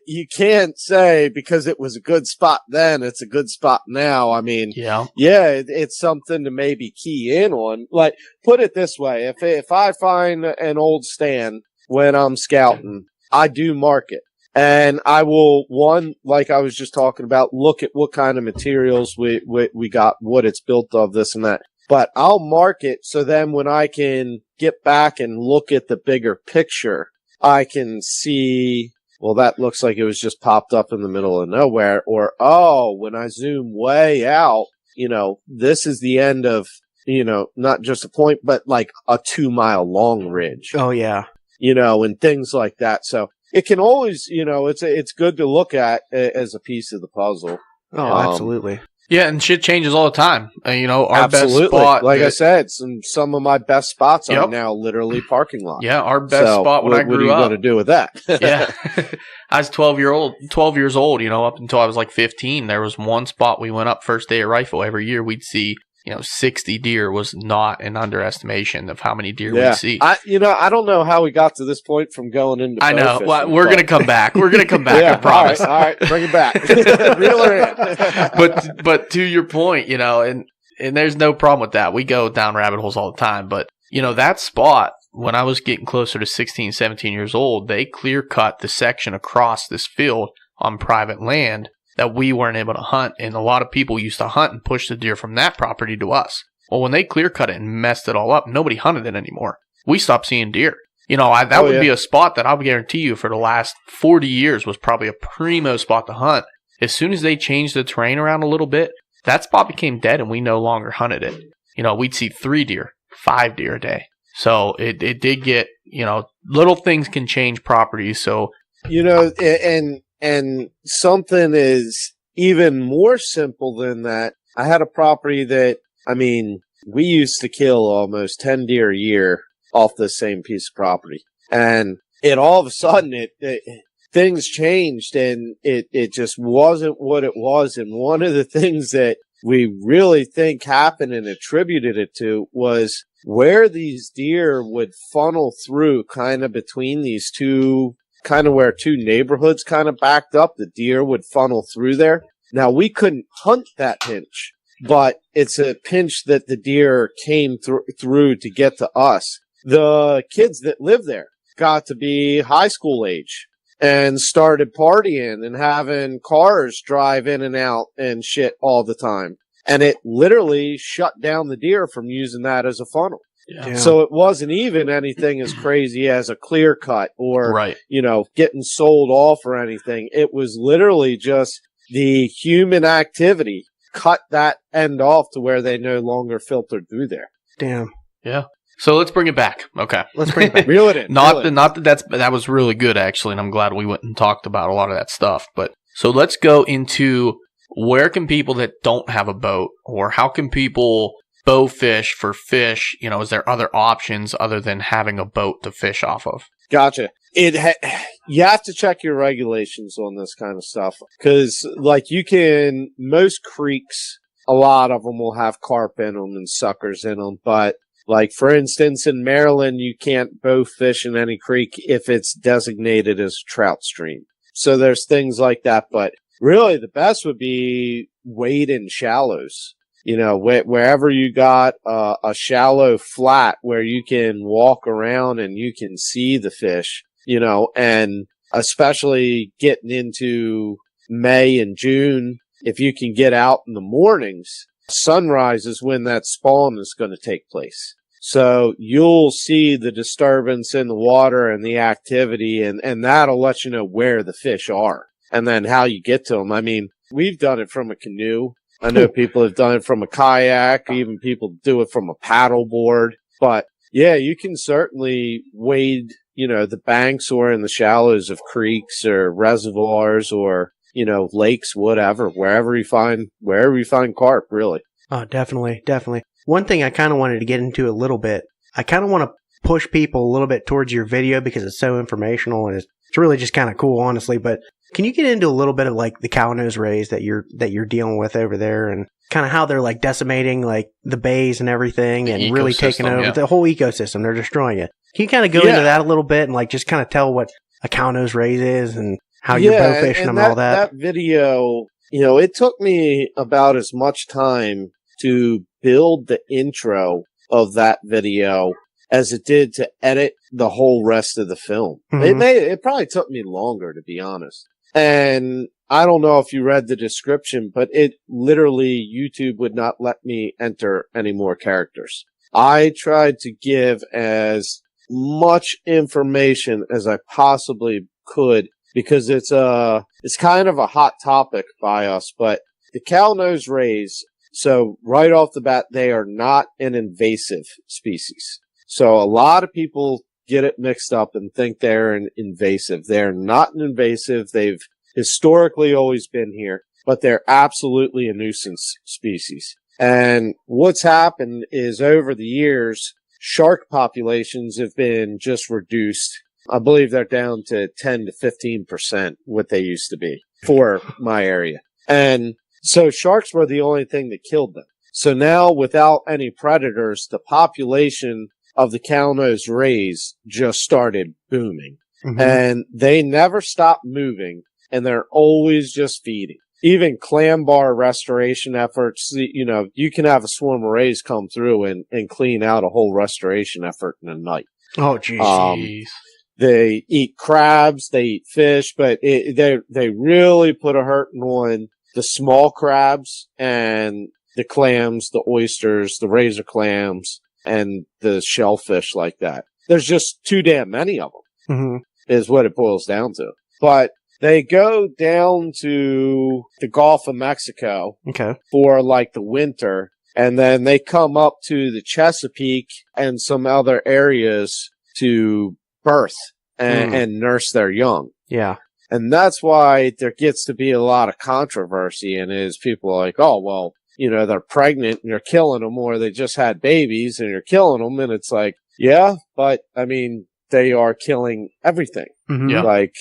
you can't say because it was a good spot then, it's a good spot now. I mean, it's something to maybe key in on. Like, put it this way. If I find an old stand when I'm scouting, I do mark it. And I will, like I was just talking about, look at what kind of materials we got, what it's built of, this and that. But I'll mark it so then when I can get back and look at the bigger picture, I can see, well, that looks like it was just popped up in the middle of nowhere. Or, when I zoom way out, this is the end of, not just a point, but like a 2-mile long ridge. Oh, yeah. And things like that. So it can always, it's good to look at as a piece of the puzzle. Oh, absolutely. Yeah, and shit changes all the time. Our absolutely. Best spot. Like I said, some of my best spots are now literally parking lots. Yeah, our best spot when I grew up. What are you going to do with that? Yeah. I was 12 years old, up until I was like 15. There was one spot we went up first day of rifle. Every year we'd see, 60 deer was not an underestimation of how many deer we'd see. I don't know how we got to this point from going into I know. Well, we're going to come back. We're going to come back, I promise. All right, bring it back. Reel her in. But to your point, and there's no problem with that. We go down rabbit holes all the time. But, that spot, when I was getting closer to 16, 17 years old, they clear cut the section across this field on private land that we weren't able to hunt, and a lot of people used to hunt and push the deer from that property to us. Well, when they clear cut it and messed it all up, nobody hunted it anymore. We stopped seeing deer. That would be a spot that I would guarantee you for the last 40 years was probably a primo spot to hunt. As soon as they changed the terrain around a little bit, that spot became dead and we no longer hunted it. We'd see 3 deer, 5 deer a day. So it did get, little things can change properties. So, and something is even more simple than that. I had a property that, we used to kill almost 10 deer a year off the same piece of property. And all of a sudden, things changed and it just wasn't what it was. And one of the things that we really think happened and attributed it to was where these deer would funnel through kind of between these two, kind of where 2 neighborhoods kind of backed up, the deer would funnel through there. Now, we couldn't hunt that pinch, but it's a pinch that the deer came through to get to us. The kids that live there got to be high school age and started partying and having cars drive in and out and shit all the time. And it literally shut down the deer from using that as a funnel. Yeah. So it wasn't even anything as crazy as a clear cut or, getting sold off or anything. It was literally just the human activity cut that end off to where they no longer filtered through there. Damn. Yeah. So let's bring it back. Okay. Let's bring it back. Reel it in. That was really good, actually, and I'm glad we went and talked about a lot of that stuff. But so let's go into where can people that don't have a boat, or how can people bow fish for fish? Is there other options other than having a boat to fish off of? Gotcha. you have to check your regulations on this kind of stuff. Because, like, most creeks, a lot of them will have carp in them and suckers in them. But, like, for instance, in Maryland, you can't bow fish in any creek if it's designated as a trout stream. So there's things like that. But really, the best would be wade in shallows. You know, wherever you got a shallow flat where you can walk around and you can see the fish, you know, and especially getting into May and June, if you can get out in the mornings, sunrise is when that spawn is going to take place. So you'll see the disturbance in the water and the activity, and that'll let you know where the fish are and then how you get to them. I mean, we've done it from a canoe. I know people have done it from a kayak, even people do it from a paddle board. But yeah, you can certainly wade, you know, the banks or in the shallows of creeks or reservoirs or, you know, lakes, whatever, wherever you find carp, really. Oh, definitely, definitely. One thing I kind of wanted to get into a little bit, I kind of want to push people a little bit towards your video because it's so informational and it's really just kind of cool, honestly. But can you get into a little bit of like the cow nose rays that you're dealing with over there and kind of how they're like decimating like the bays and everything and really taking over the whole ecosystem? They're destroying it. Can you kind of go into that a little bit and like just kind of tell what a cow nose rays is and how you're bow fishing and all that? That video, you know, it took me about as much time to build the intro of that video as it did to edit the whole rest of the film. Mm-hmm. It probably took me longer, to be honest. And I don't know if you read the description, but it literally, YouTube would not let me enter any more characters. I tried to give as much information as I possibly could because it's kind of a hot topic by us, but the cow nose rays, so right off the bat, they are not an invasive species. So a lot of people get it mixed up and think they're an invasive. They're not an invasive. They've historically always been here, but they're absolutely a nuisance species. And what's happened is over the years, shark populations have been just reduced. I believe they're down to 10 to 15% what they used to be for my area. And so sharks were the only thing that killed them. So now without any predators, the population of the cow nose rays just started booming. Mm-hmm. And they never stop moving, and they're always just feeding. Even clam bar restoration efforts, you know, you can have a swarm of rays come through and clean out a whole restoration effort in a night. Oh, geez. They eat crabs, they eat fish, but they really put a hurting on the small crabs and the clams, the oysters, the razor clams, and the shellfish like that. There's just too damn many of them, mm-hmm. is what it boils down to. But they go down to the Gulf of Mexico for like the winter, and then they come up to the Chesapeake and some other areas to birth and nurse their young. Yeah. And that's why there gets to be a lot of controversy, and is people are like, oh, well, you know, they're pregnant and you're killing them, or they just had babies and you're killing them. And it's like, yeah, but I mean, they are killing everything. Mm-hmm. Yeah. Like,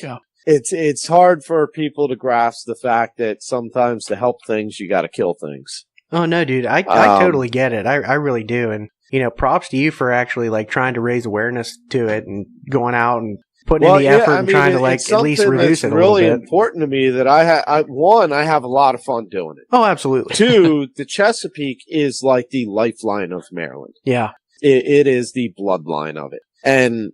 it's hard for people to grasp the fact that sometimes to help things, you got to kill things. Oh, no, dude. I totally get it. I really do. And, you know, props to you for actually like trying to raise awareness to it and going out and putting in the effort and trying to like at least reduce it a little bit. It's really important to me that I have a lot of fun doing it. Oh, absolutely. Two, the Chesapeake is like the lifeline of Maryland. Yeah. It is the bloodline of it. And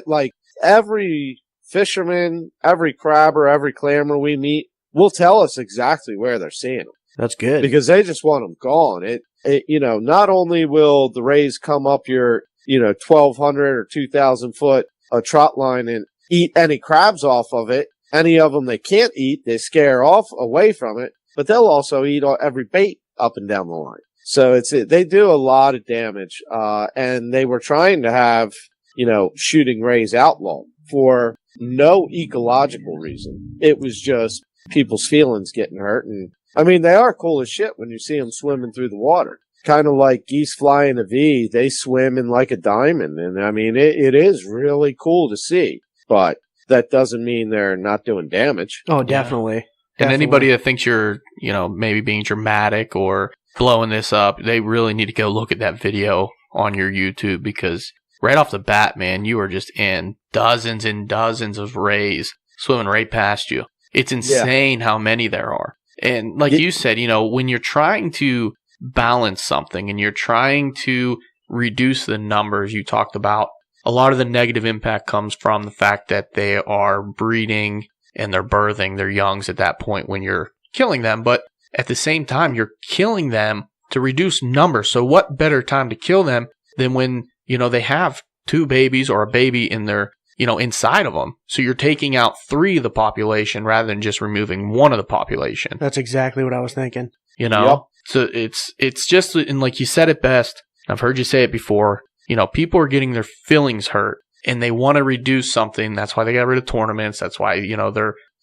like every fisherman, every crabber, every clammer we meet will tell us exactly where they're seeing them. That's good. Because they just want them gone. You know, not only will the rays come up your, you know, 1,200 or 2,000 foot trot line and eat any crabs off of it. Any of them they can't eat, they scare off away from it, but they'll also eat every bait up and down the line. So they do a lot of damage. And they were trying to have, you know, shooting rays outlawed for no ecological reason. It was just people's feelings getting hurt. And I mean, they are cool as shit when you see them swimming through the water. Kind of like geese flying a V, they swim in like a diamond. And I mean, it is really cool to see. But that doesn't mean they're not doing damage. Oh, definitely. And anybody that thinks you're, maybe being dramatic or blowing this up, they really need to go look at that video on your YouTube, because right off the bat, man, you are just in dozens and dozens of rays swimming right past you. It's insane how many there are. And like you said, when you're trying to balance something and you're trying to reduce the numbers you talked about, a lot of the negative impact comes from the fact that they are breeding and they're birthing their youngs at that point when you're killing them. But at the same time, you're killing them to reduce numbers. So what better time to kill them than when, they have 2 babies or a baby in their, inside of them. So you're taking out 3 of the population rather than just removing 1 of the population. That's exactly what I was thinking. Yep. So it's just, and like you said it best, I've heard you say it before, people are getting their feelings hurt and they want to reduce something. That's why they got rid of tournaments. That's why,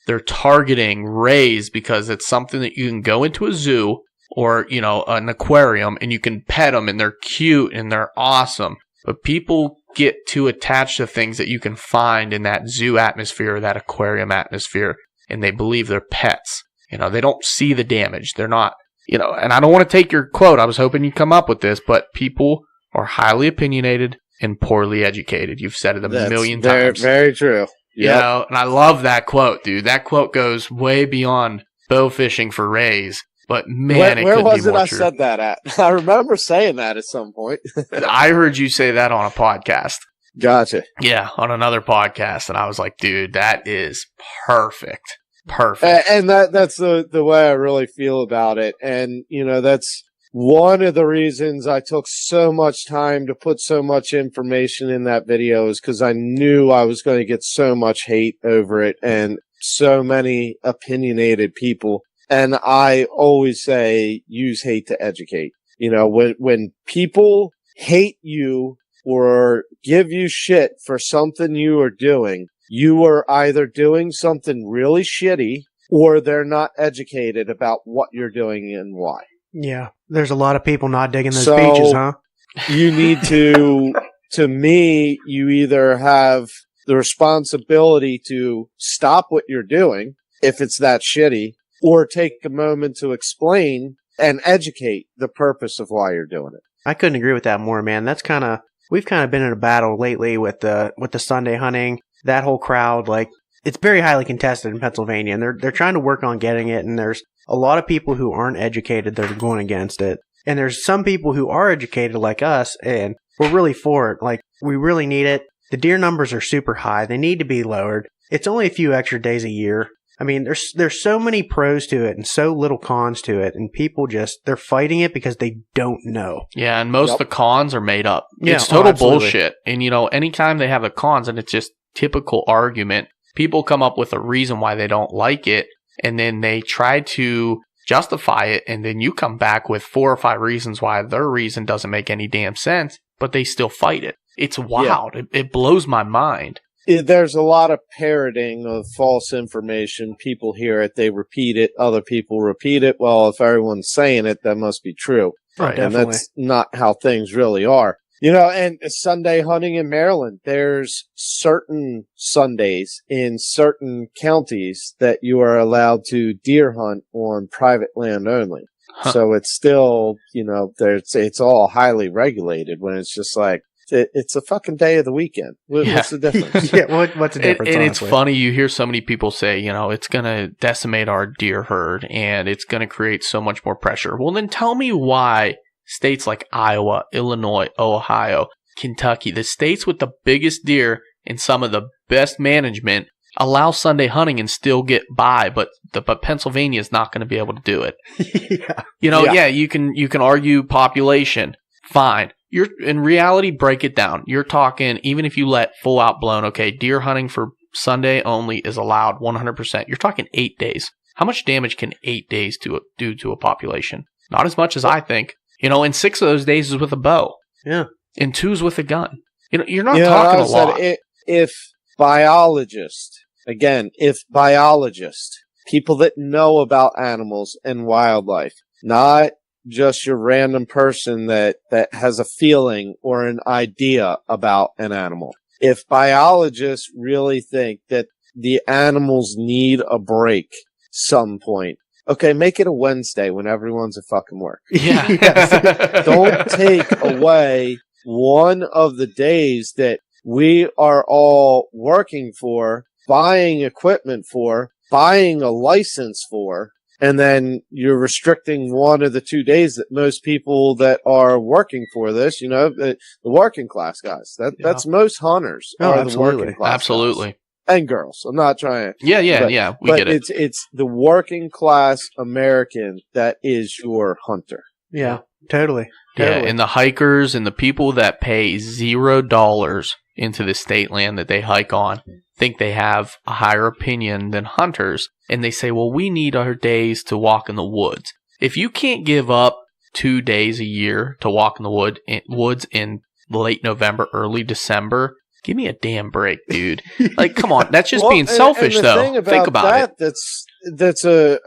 they're targeting rays, because it's something that you can go into a zoo or, an aquarium and you can pet them and they're cute and they're awesome. But people get too attached to things that you can find in that zoo atmosphere or that aquarium atmosphere, and they believe they're pets. They don't see the damage. They're not, and I don't want to take your quote. I was hoping you'd come up with this, but people are highly opinionated and poorly educated. You've said it a million times. Very true. Yep. And I love that quote, dude. That quote goes way beyond bow fishing for rays. But man, where was it more I true. said that at? I remember saying that at some point. I heard you say that on a podcast. Gotcha. Yeah, on another podcast, and I was like, dude, that is perfect. Perfect. And that's the way I really feel about it. And, that's one of the reasons I took so much time to put so much information in that video, is because I knew I was going to get so much hate over it and so many opinionated people. And I always say, use hate to educate. When people hate you or give you shit for something you are doing, you are either doing something really shitty or they're not educated about what you're doing and why. Yeah. There's a lot of people not digging those beaches, huh? You need to me, you either have the responsibility to stop what you're doing if it's that shitty, or take a moment to explain and educate the purpose of why you're doing it. I couldn't agree with that more, man. We've kind of been in a battle lately with the Sunday hunting. That whole crowd, like, it's very highly contested in Pennsylvania, and they're trying to work on getting it, and there's a lot of people who aren't educated that are going against it. And there's some people who are educated like us, and we're really for it. Like, we really need it. The deer numbers are super high. They need to be lowered. It's only a few extra days a year. I mean, there's so many pros to it and so little cons to it, and people they're fighting it because they don't know. Yeah, and most of the cons are made up. Yeah, it's total absolutely. bullshit. And, anytime they have the cons, and it's just typical argument, people come up with a reason why they don't like it, and then they try to justify it, and then you come back with 4 or 5 reasons why their reason doesn't make any damn sense, but they still fight it. It's wild. Yeah. It blows my mind. There's a lot of parroting of false information. People hear it, they repeat it, other people repeat it. Well, if everyone's saying it, that must be true. Right. And that's not how things really are. And Sunday hunting in Maryland, there's certain Sundays in certain counties that you are allowed to deer hunt on private land only. Huh. So it's still, it's all highly regulated, when it's just like, it's a fucking day of the weekend. What's the difference? What's the difference? And it's funny, you hear so many people say, it's going to decimate our deer herd and it's going to create so much more pressure. Well, then tell me why states like Iowa, Illinois, Ohio, Kentucky, the states with the biggest deer and some of the best management, allow Sunday hunting and still get by, but Pennsylvania is not going to be able to do it. You can argue population, fine. You're in reality, break it down. You're talking, even if you let full out blown, okay, deer hunting for Sunday only is allowed 100%. You're talking 8 days. How much damage can 8 days do to a population? Not as much as I think. And 6 of those days is with a bow. Yeah. And 2 is with a gun. You're not talking a lot. If biologists, people that know about animals and wildlife, not just your random person that has a feeling or an idea about an animal. If biologists really think that the animals need a break some point. Okay, make it a Wednesday when everyone's at fucking work. Yeah. Don't take away one of the days that we are all working for, buying equipment for, buying a license for, and then you're restricting one of the 2 days that most people that are working for this, the working class guys. That's most hunters Oh, are absolutely. the working class Absolutely. guys. And girls. I'm not trying to. Yeah. We get it. It's the working class American that is your hunter. Yeah, totally. Yeah, and the hikers and the people that pay $0 into the state land that they hike on think they have a higher opinion than hunters. And they say, well, we need our days to walk in the woods. If you can't give up 2 days a year to walk in the woods in late November, early December, give me a damn break, dude. Like, come on. That's just being selfish, and the though. Thing about Think about it. That's a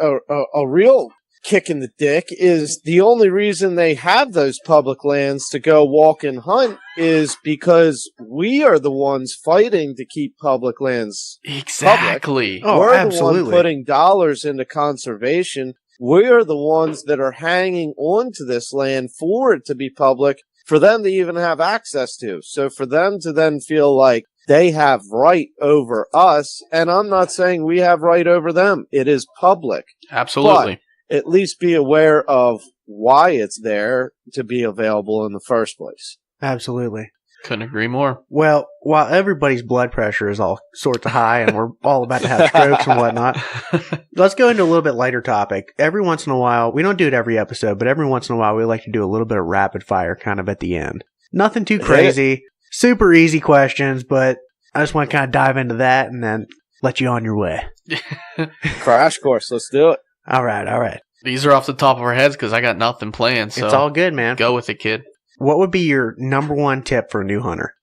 real kick in the dick is the only reason they have those public lands to go walk and hunt is because we are the ones fighting to keep public lands Exactly. public. We're the one putting dollars into conservation. We are the ones that are hanging on to this land for it to be public, for them to even have access to. So for them to then feel like they have right over us, and I'm not saying we have right over them. It is public. Absolutely. But at least be aware of why it's there to be available in the first place. Absolutely. Couldn't agree more. Well, while everybody's blood pressure is all sorts of high and we're all about to have strokes and whatnot, let's go into a little bit lighter topic. Every once in a while, we don't do it every episode, but every once in a while we like to do a little bit of rapid fire kind of at the end. Nothing too crazy, super easy questions, but I just want to kind of dive into that and then let you on your way. Crash course, let's do it. All right. These are off the top of our heads because I got nothing planned. So it's all good, man. Go with it, kid. What would be your number one tip for a new hunter?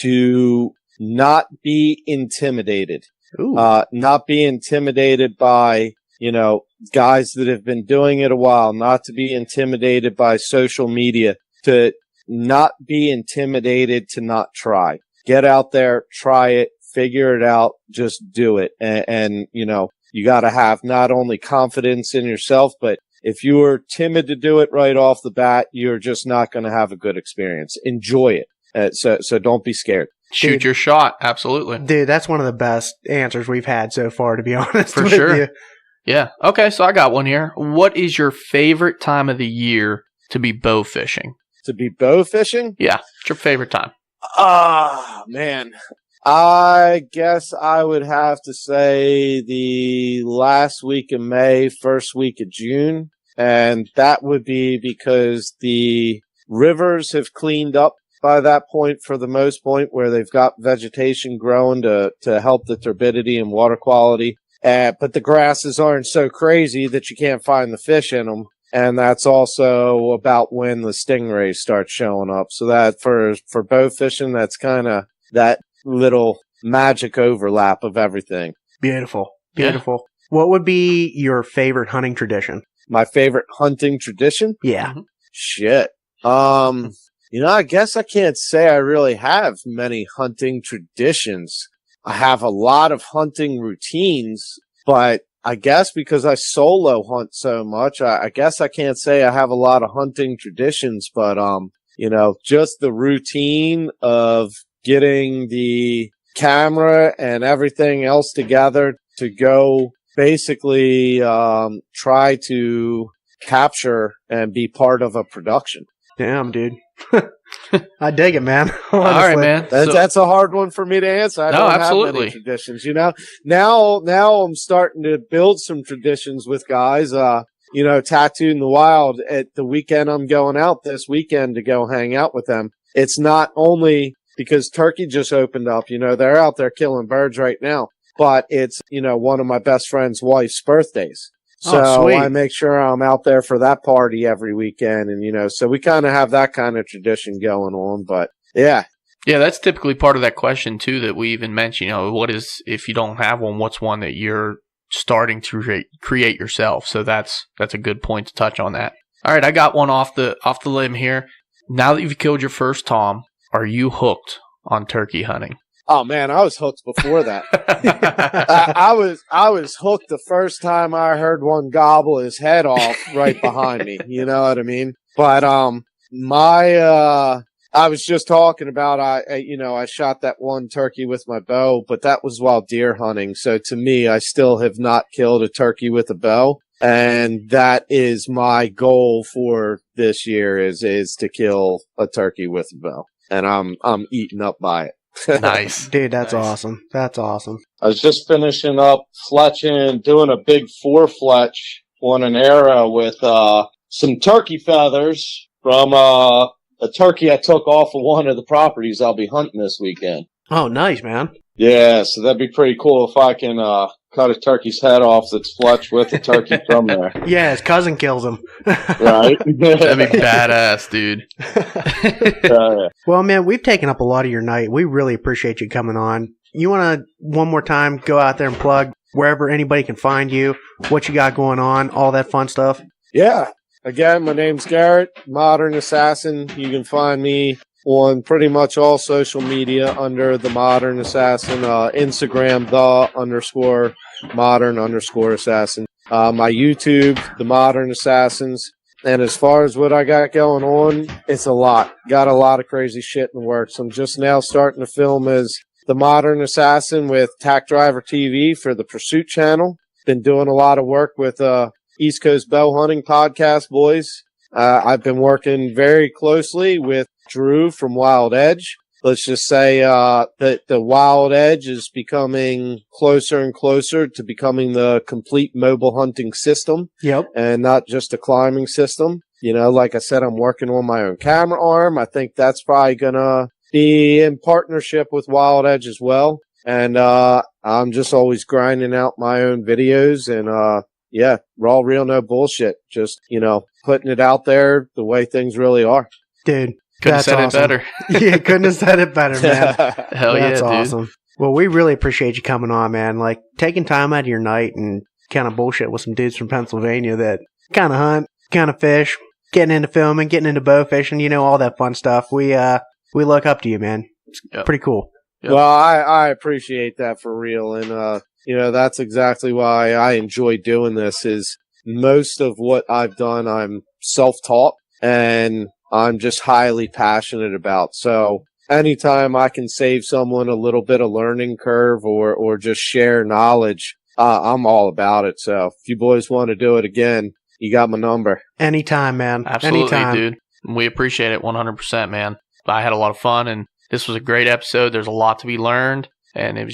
To not be intimidated. Ooh. Not be intimidated by, guys that have been doing it a while. Not to be intimidated by social media. To not be intimidated to not try. Get out there, try it, figure it out, just do it. And you got to have not only confidence in yourself, but if you are timid to do it right off the bat, you're just not going to have a good experience. Enjoy it. So don't be scared. Shoot your shot. Absolutely. Dude, that's one of the best answers we've had so far, to be honest. For with sure. you. Yeah. Okay, so I got one here. What is your favorite time of the year to be bow fishing? To be bow fishing? Yeah. What's your favorite time? Man. I guess I would have to say the last week of May, first week of June. And that would be because the rivers have cleaned up by that point for the most point, where they've got vegetation growing to help the turbidity and water quality. But the grasses aren't so crazy that you can't find the fish in them. And that's also about when the stingrays start showing up. So that for bow fishing, that's kind of that little magic overlap of everything. Beautiful. Yeah. What would be your favorite hunting tradition? My favorite hunting tradition? Yeah. Shit. I guess I can't say I really have many hunting traditions. I have a lot of hunting routines, but I guess because I solo hunt so much, I guess I can't say I have a lot of hunting traditions, but, just the routine of getting the camera and everything else together to go basically try to capture and be part of a production. Damn, dude. I dig it, man. All right, man. That's a hard one for me to answer. I don't have many traditions, Now I'm starting to build some traditions with guys. Tattoo in the Wild, at the weekend I'm going out this weekend to go hang out with them. It's not only because turkey just opened up, they're out there killing birds right now, but it's, one of my best friend's wife's birthdays. So I make sure I'm out there for that party every weekend. And, so we kind of have that kind of tradition going on. But, yeah. Yeah, that's typically part of that question, too, that we even mentioned. What is, if you don't have one, what's one that you're starting to create yourself? So that's a good point to touch on that. All right, I got one off the limb here. Now that you've killed your first tom, are you hooked on turkey hunting? Oh man, I was hooked before that. I was hooked the first time I heard one gobble his head off right behind me. You know what I mean? But I was just talking about I shot that one turkey with my bow, but that was while deer hunting. So to me, I still have not killed a turkey with a bow, and that is my goal for this year is to kill a turkey with a bow, and I'm eaten up by it. Nice. Dude, that's Nice. awesome. That's awesome. I was just finishing up fletching, doing a big 4-fletch on an arrow with some turkey feathers from a turkey I took off of one of the properties I'll be hunting this weekend. Oh, nice, man. Yeah, so that'd be pretty cool if I can cut a turkey's head off that's fletched with a turkey from there. Yeah, his cousin kills him. Right? That'd be badass, dude. Well, man, we've taken up a lot of your night. We really appreciate you coming on. You want to, one more time, go out there and plug wherever anybody can find you, what you got going on, all that fun stuff? Yeah. Again, my name's Garrett, Modern Assassin. You can find me on pretty much all social media under the Modern Assassin, Instagram, _modern_assassin. My YouTube, the Modern Assassins. And as far as what I got going on, it's a lot. Got a lot of crazy shit in the works. I'm just now starting to film as the Modern Assassin with Tack Driver TV for the Pursuit channel. Been doing a lot of work with East Coast Bow Hunting Podcast boys. I've been working very closely with Drew from Wild Edge. Let's just say that the Wild Edge is becoming closer and closer to becoming the complete mobile hunting system. Yep. And not just a climbing system. You know, like I said, I'm working on my own camera arm. I think that's probably going to be in partnership with Wild Edge as well. And I'm just always grinding out my own videos and yeah, raw, real, no bullshit. Just, putting it out there the way things really are. Dude, Couldn't have that's said awesome. it better. Yeah, couldn't have said it better, man. Hell That's yeah, dude. awesome. Well, we really appreciate you coming on, man. Like, taking time out of your night and kind of bullshit with some dudes from Pennsylvania that kind of hunt, kind of fish, getting into filming, getting into bow fishing, all that fun stuff. We look up to you, man. It's pretty cool. Yep. Well, I appreciate that for real. And, that's exactly why I enjoy doing this is most of what I've done, I'm self-taught and I'm just highly passionate about. So anytime I can save someone a little bit of learning curve or just share knowledge, I'm all about it. So if you boys want to do it again, you got my number. Anytime, man. Absolutely, Anytime. dude. We appreciate it 100%, man. I had a lot of fun, and this was a great episode. There's a lot to be learned, and it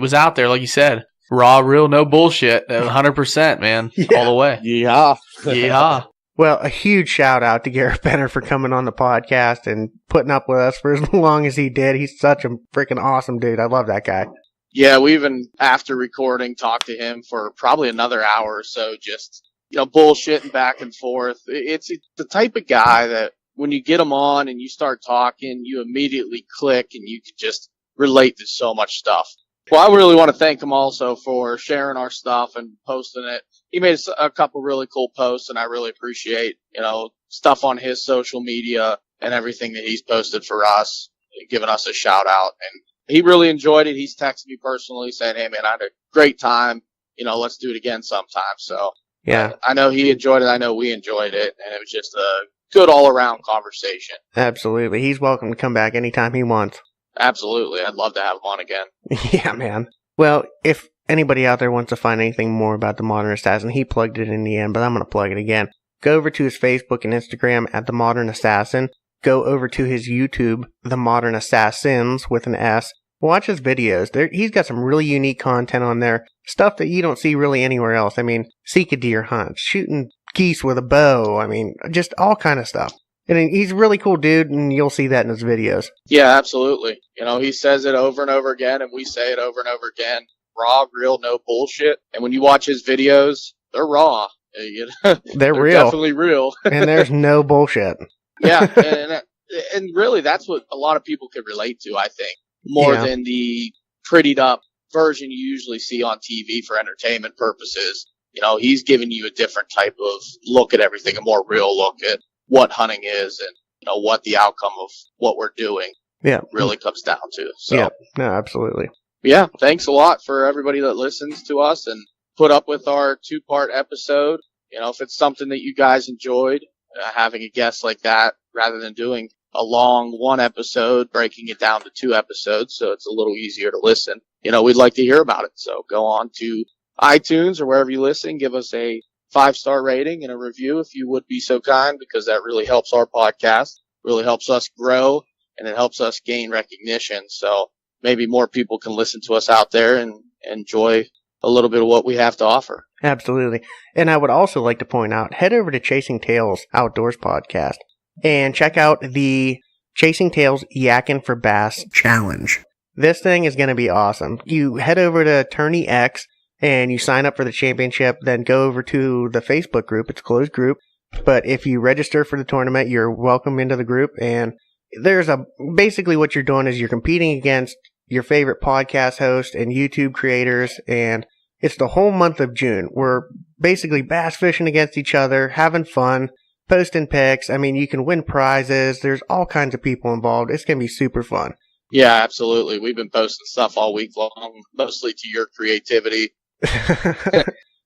was out there, like you said. Raw, real, no bullshit. 100%, man. Yeah. All the way. Yeah. Yeah. Well, a huge shout out to Garrett Benner for coming on the podcast and putting up with us for as long as he did. He's such a freaking awesome dude. I love that guy. Yeah, we even, after recording, talked to him for probably another hour or so, just, bullshitting back and forth. It's the type of guy that when you get him on and you start talking, you immediately click and you can just relate to so much stuff. Well, I really want to thank him also for sharing our stuff and posting it. He made a couple really cool posts, and I really appreciate, stuff on his social media and everything that he's posted for us, giving us a shout out. And he really enjoyed it. He's texted me personally saying, hey, man, I had a great time. Let's do it again sometime. So Yeah, I know he enjoyed it. I know we enjoyed it. And it was just a good all-around conversation. absolutely. He's welcome to come back anytime he wants. Absolutely. I'd love to have him on again. Yeah, man. Well, if anybody out there wants to find anything more about the Modern Assassin, he plugged it in the end, but I'm going to plug it again. Go over to his Facebook and Instagram at The Modern Assassin. Go over to his YouTube, The Modern Assassins with an S. Watch his videos. He's got some really unique content on there. Stuff that you don't see really anywhere else. I mean, seek a deer hunt, shooting geese with a bow. I mean, just all kind of stuff. And he's a really cool dude, and you'll see that in his videos. Yeah, absolutely. He says it over and over again, and we say it over and over again. Raw, real, no bullshit. And when you watch his videos, they're raw. They're real. Definitely real. And there's no bullshit. Yeah, and really that's what a lot of people can relate to, I think, more than the prettied up version you usually see on TV for entertainment purposes. He's giving you a different type of look at everything, a more real look at what hunting is and, what the outcome of what we're doing really comes down to. So Yeah, no, absolutely. yeah, thanks a lot for everybody that listens to us and put up with our 2-part episode. You know, if it's something that you guys enjoyed, having a guest like that rather than doing a long 1 episode, breaking it down to 2 episodes so it's a little easier to listen, you know, we'd like to hear about it. So go on to iTunes or wherever you listen, give us a 5-star rating and a review if you would be so kind, because that really helps our podcast, really helps us grow, and it helps us gain recognition. So maybe more people can listen to us out there and enjoy a little bit of what we have to offer. Absolutely. And I would also like to point out, head over to Chasing Tails Outdoors podcast and check out the Chasing Tails Yakking for Bass Challenge. This thing is going to be awesome. You head over to Tourney X and you sign up for the championship, then go over to the Facebook group. It's a closed group. But if you register for the tournament, you're welcome into the group. And basically what you're doing is you're competing against your favorite podcast host and YouTube creators, and it's the whole month of June. We're basically bass fishing against each other, having fun, posting pics. I mean, you can win prizes. There's all kinds of people involved. It's going to be super fun. Yeah, absolutely. We've been posting stuff all week long, mostly to your creativity.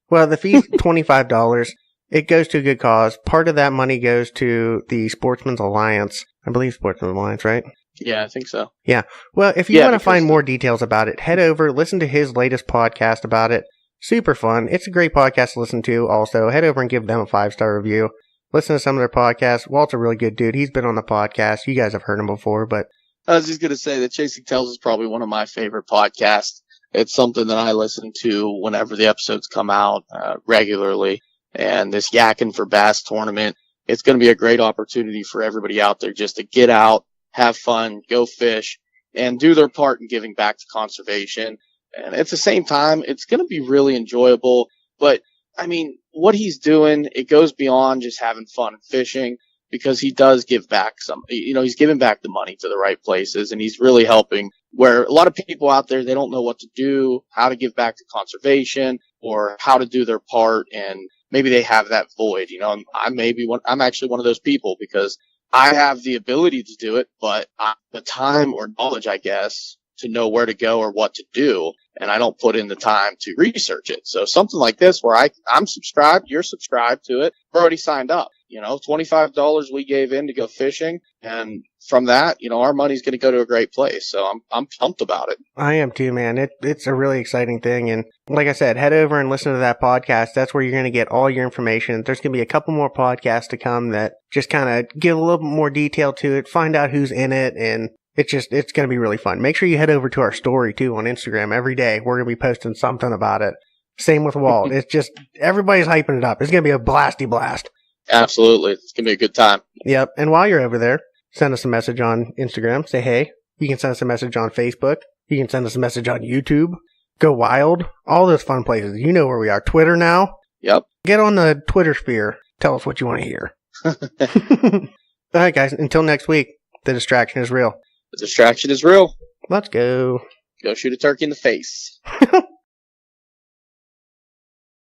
Well, the fee's $25. It goes to a good cause. Part of that money goes to the Sportsman's Alliance. I believe Sportsman's Alliance, right? Yeah, I think so. Yeah. Well, if you want to find more details about it, head over, listen to his latest podcast about it. Super fun. It's a great podcast to listen to. Also, head over and give them a 5-star review. Listen to some of their podcasts. Walt's a really good dude. He's been on the podcast. You guys have heard him before, but I was just going to say that Chasing Tails is probably one of my favorite podcasts. It's something that I listen to whenever the episodes come out regularly. And this Yakking for Bass tournament, it's going to be a great opportunity for everybody out there just to get out, have fun, go fish, and do their part in giving back to conservation. And at the same time, it's going to be really enjoyable. But, I mean, what he's doing, it goes beyond just having fun and fishing, because he does give back he's giving back the money to the right places, and he's really helping where a lot of people out there, they don't know what to do, how to give back to conservation, or how to do their part, and maybe they have that void, you know, and I'm actually one of those people, because I have the ability to do it, but the time or knowledge, I guess, to know where to go or what to do, and I don't put in the time to research it. So something like this where I'm subscribed, you're subscribed to it, we're already signed up. You know, $25 we gave in to go fishing, and from that, you know, our money's going to go to a great place. So I'm pumped about it. I am too, man. It's a really exciting thing. And like I said, head over and listen to that podcast. That's where you're going to get all your information. There's going to be a couple more podcasts to come that just kind of give a little bit more detail to it, find out who's in it, and it's going to be really fun. Make sure you head over to our story too on Instagram every day. We're going to be posting something about it. Same with Walt. It's just, everybody's hyping it up. It's going to be a blasty blast. Absolutely. It's going to be a good time. Yep. And while you're over there, send us a message on Instagram. Say hey. You can send us a message on Facebook. You can send us a message on YouTube. Go Wild. All those fun places. You know where we are. Twitter now. Yep. Get on the Twitter sphere. Tell us what you want to hear. All right, guys. Until next week, the distraction is real. The distraction is real. Let's go. Go shoot a turkey in the face.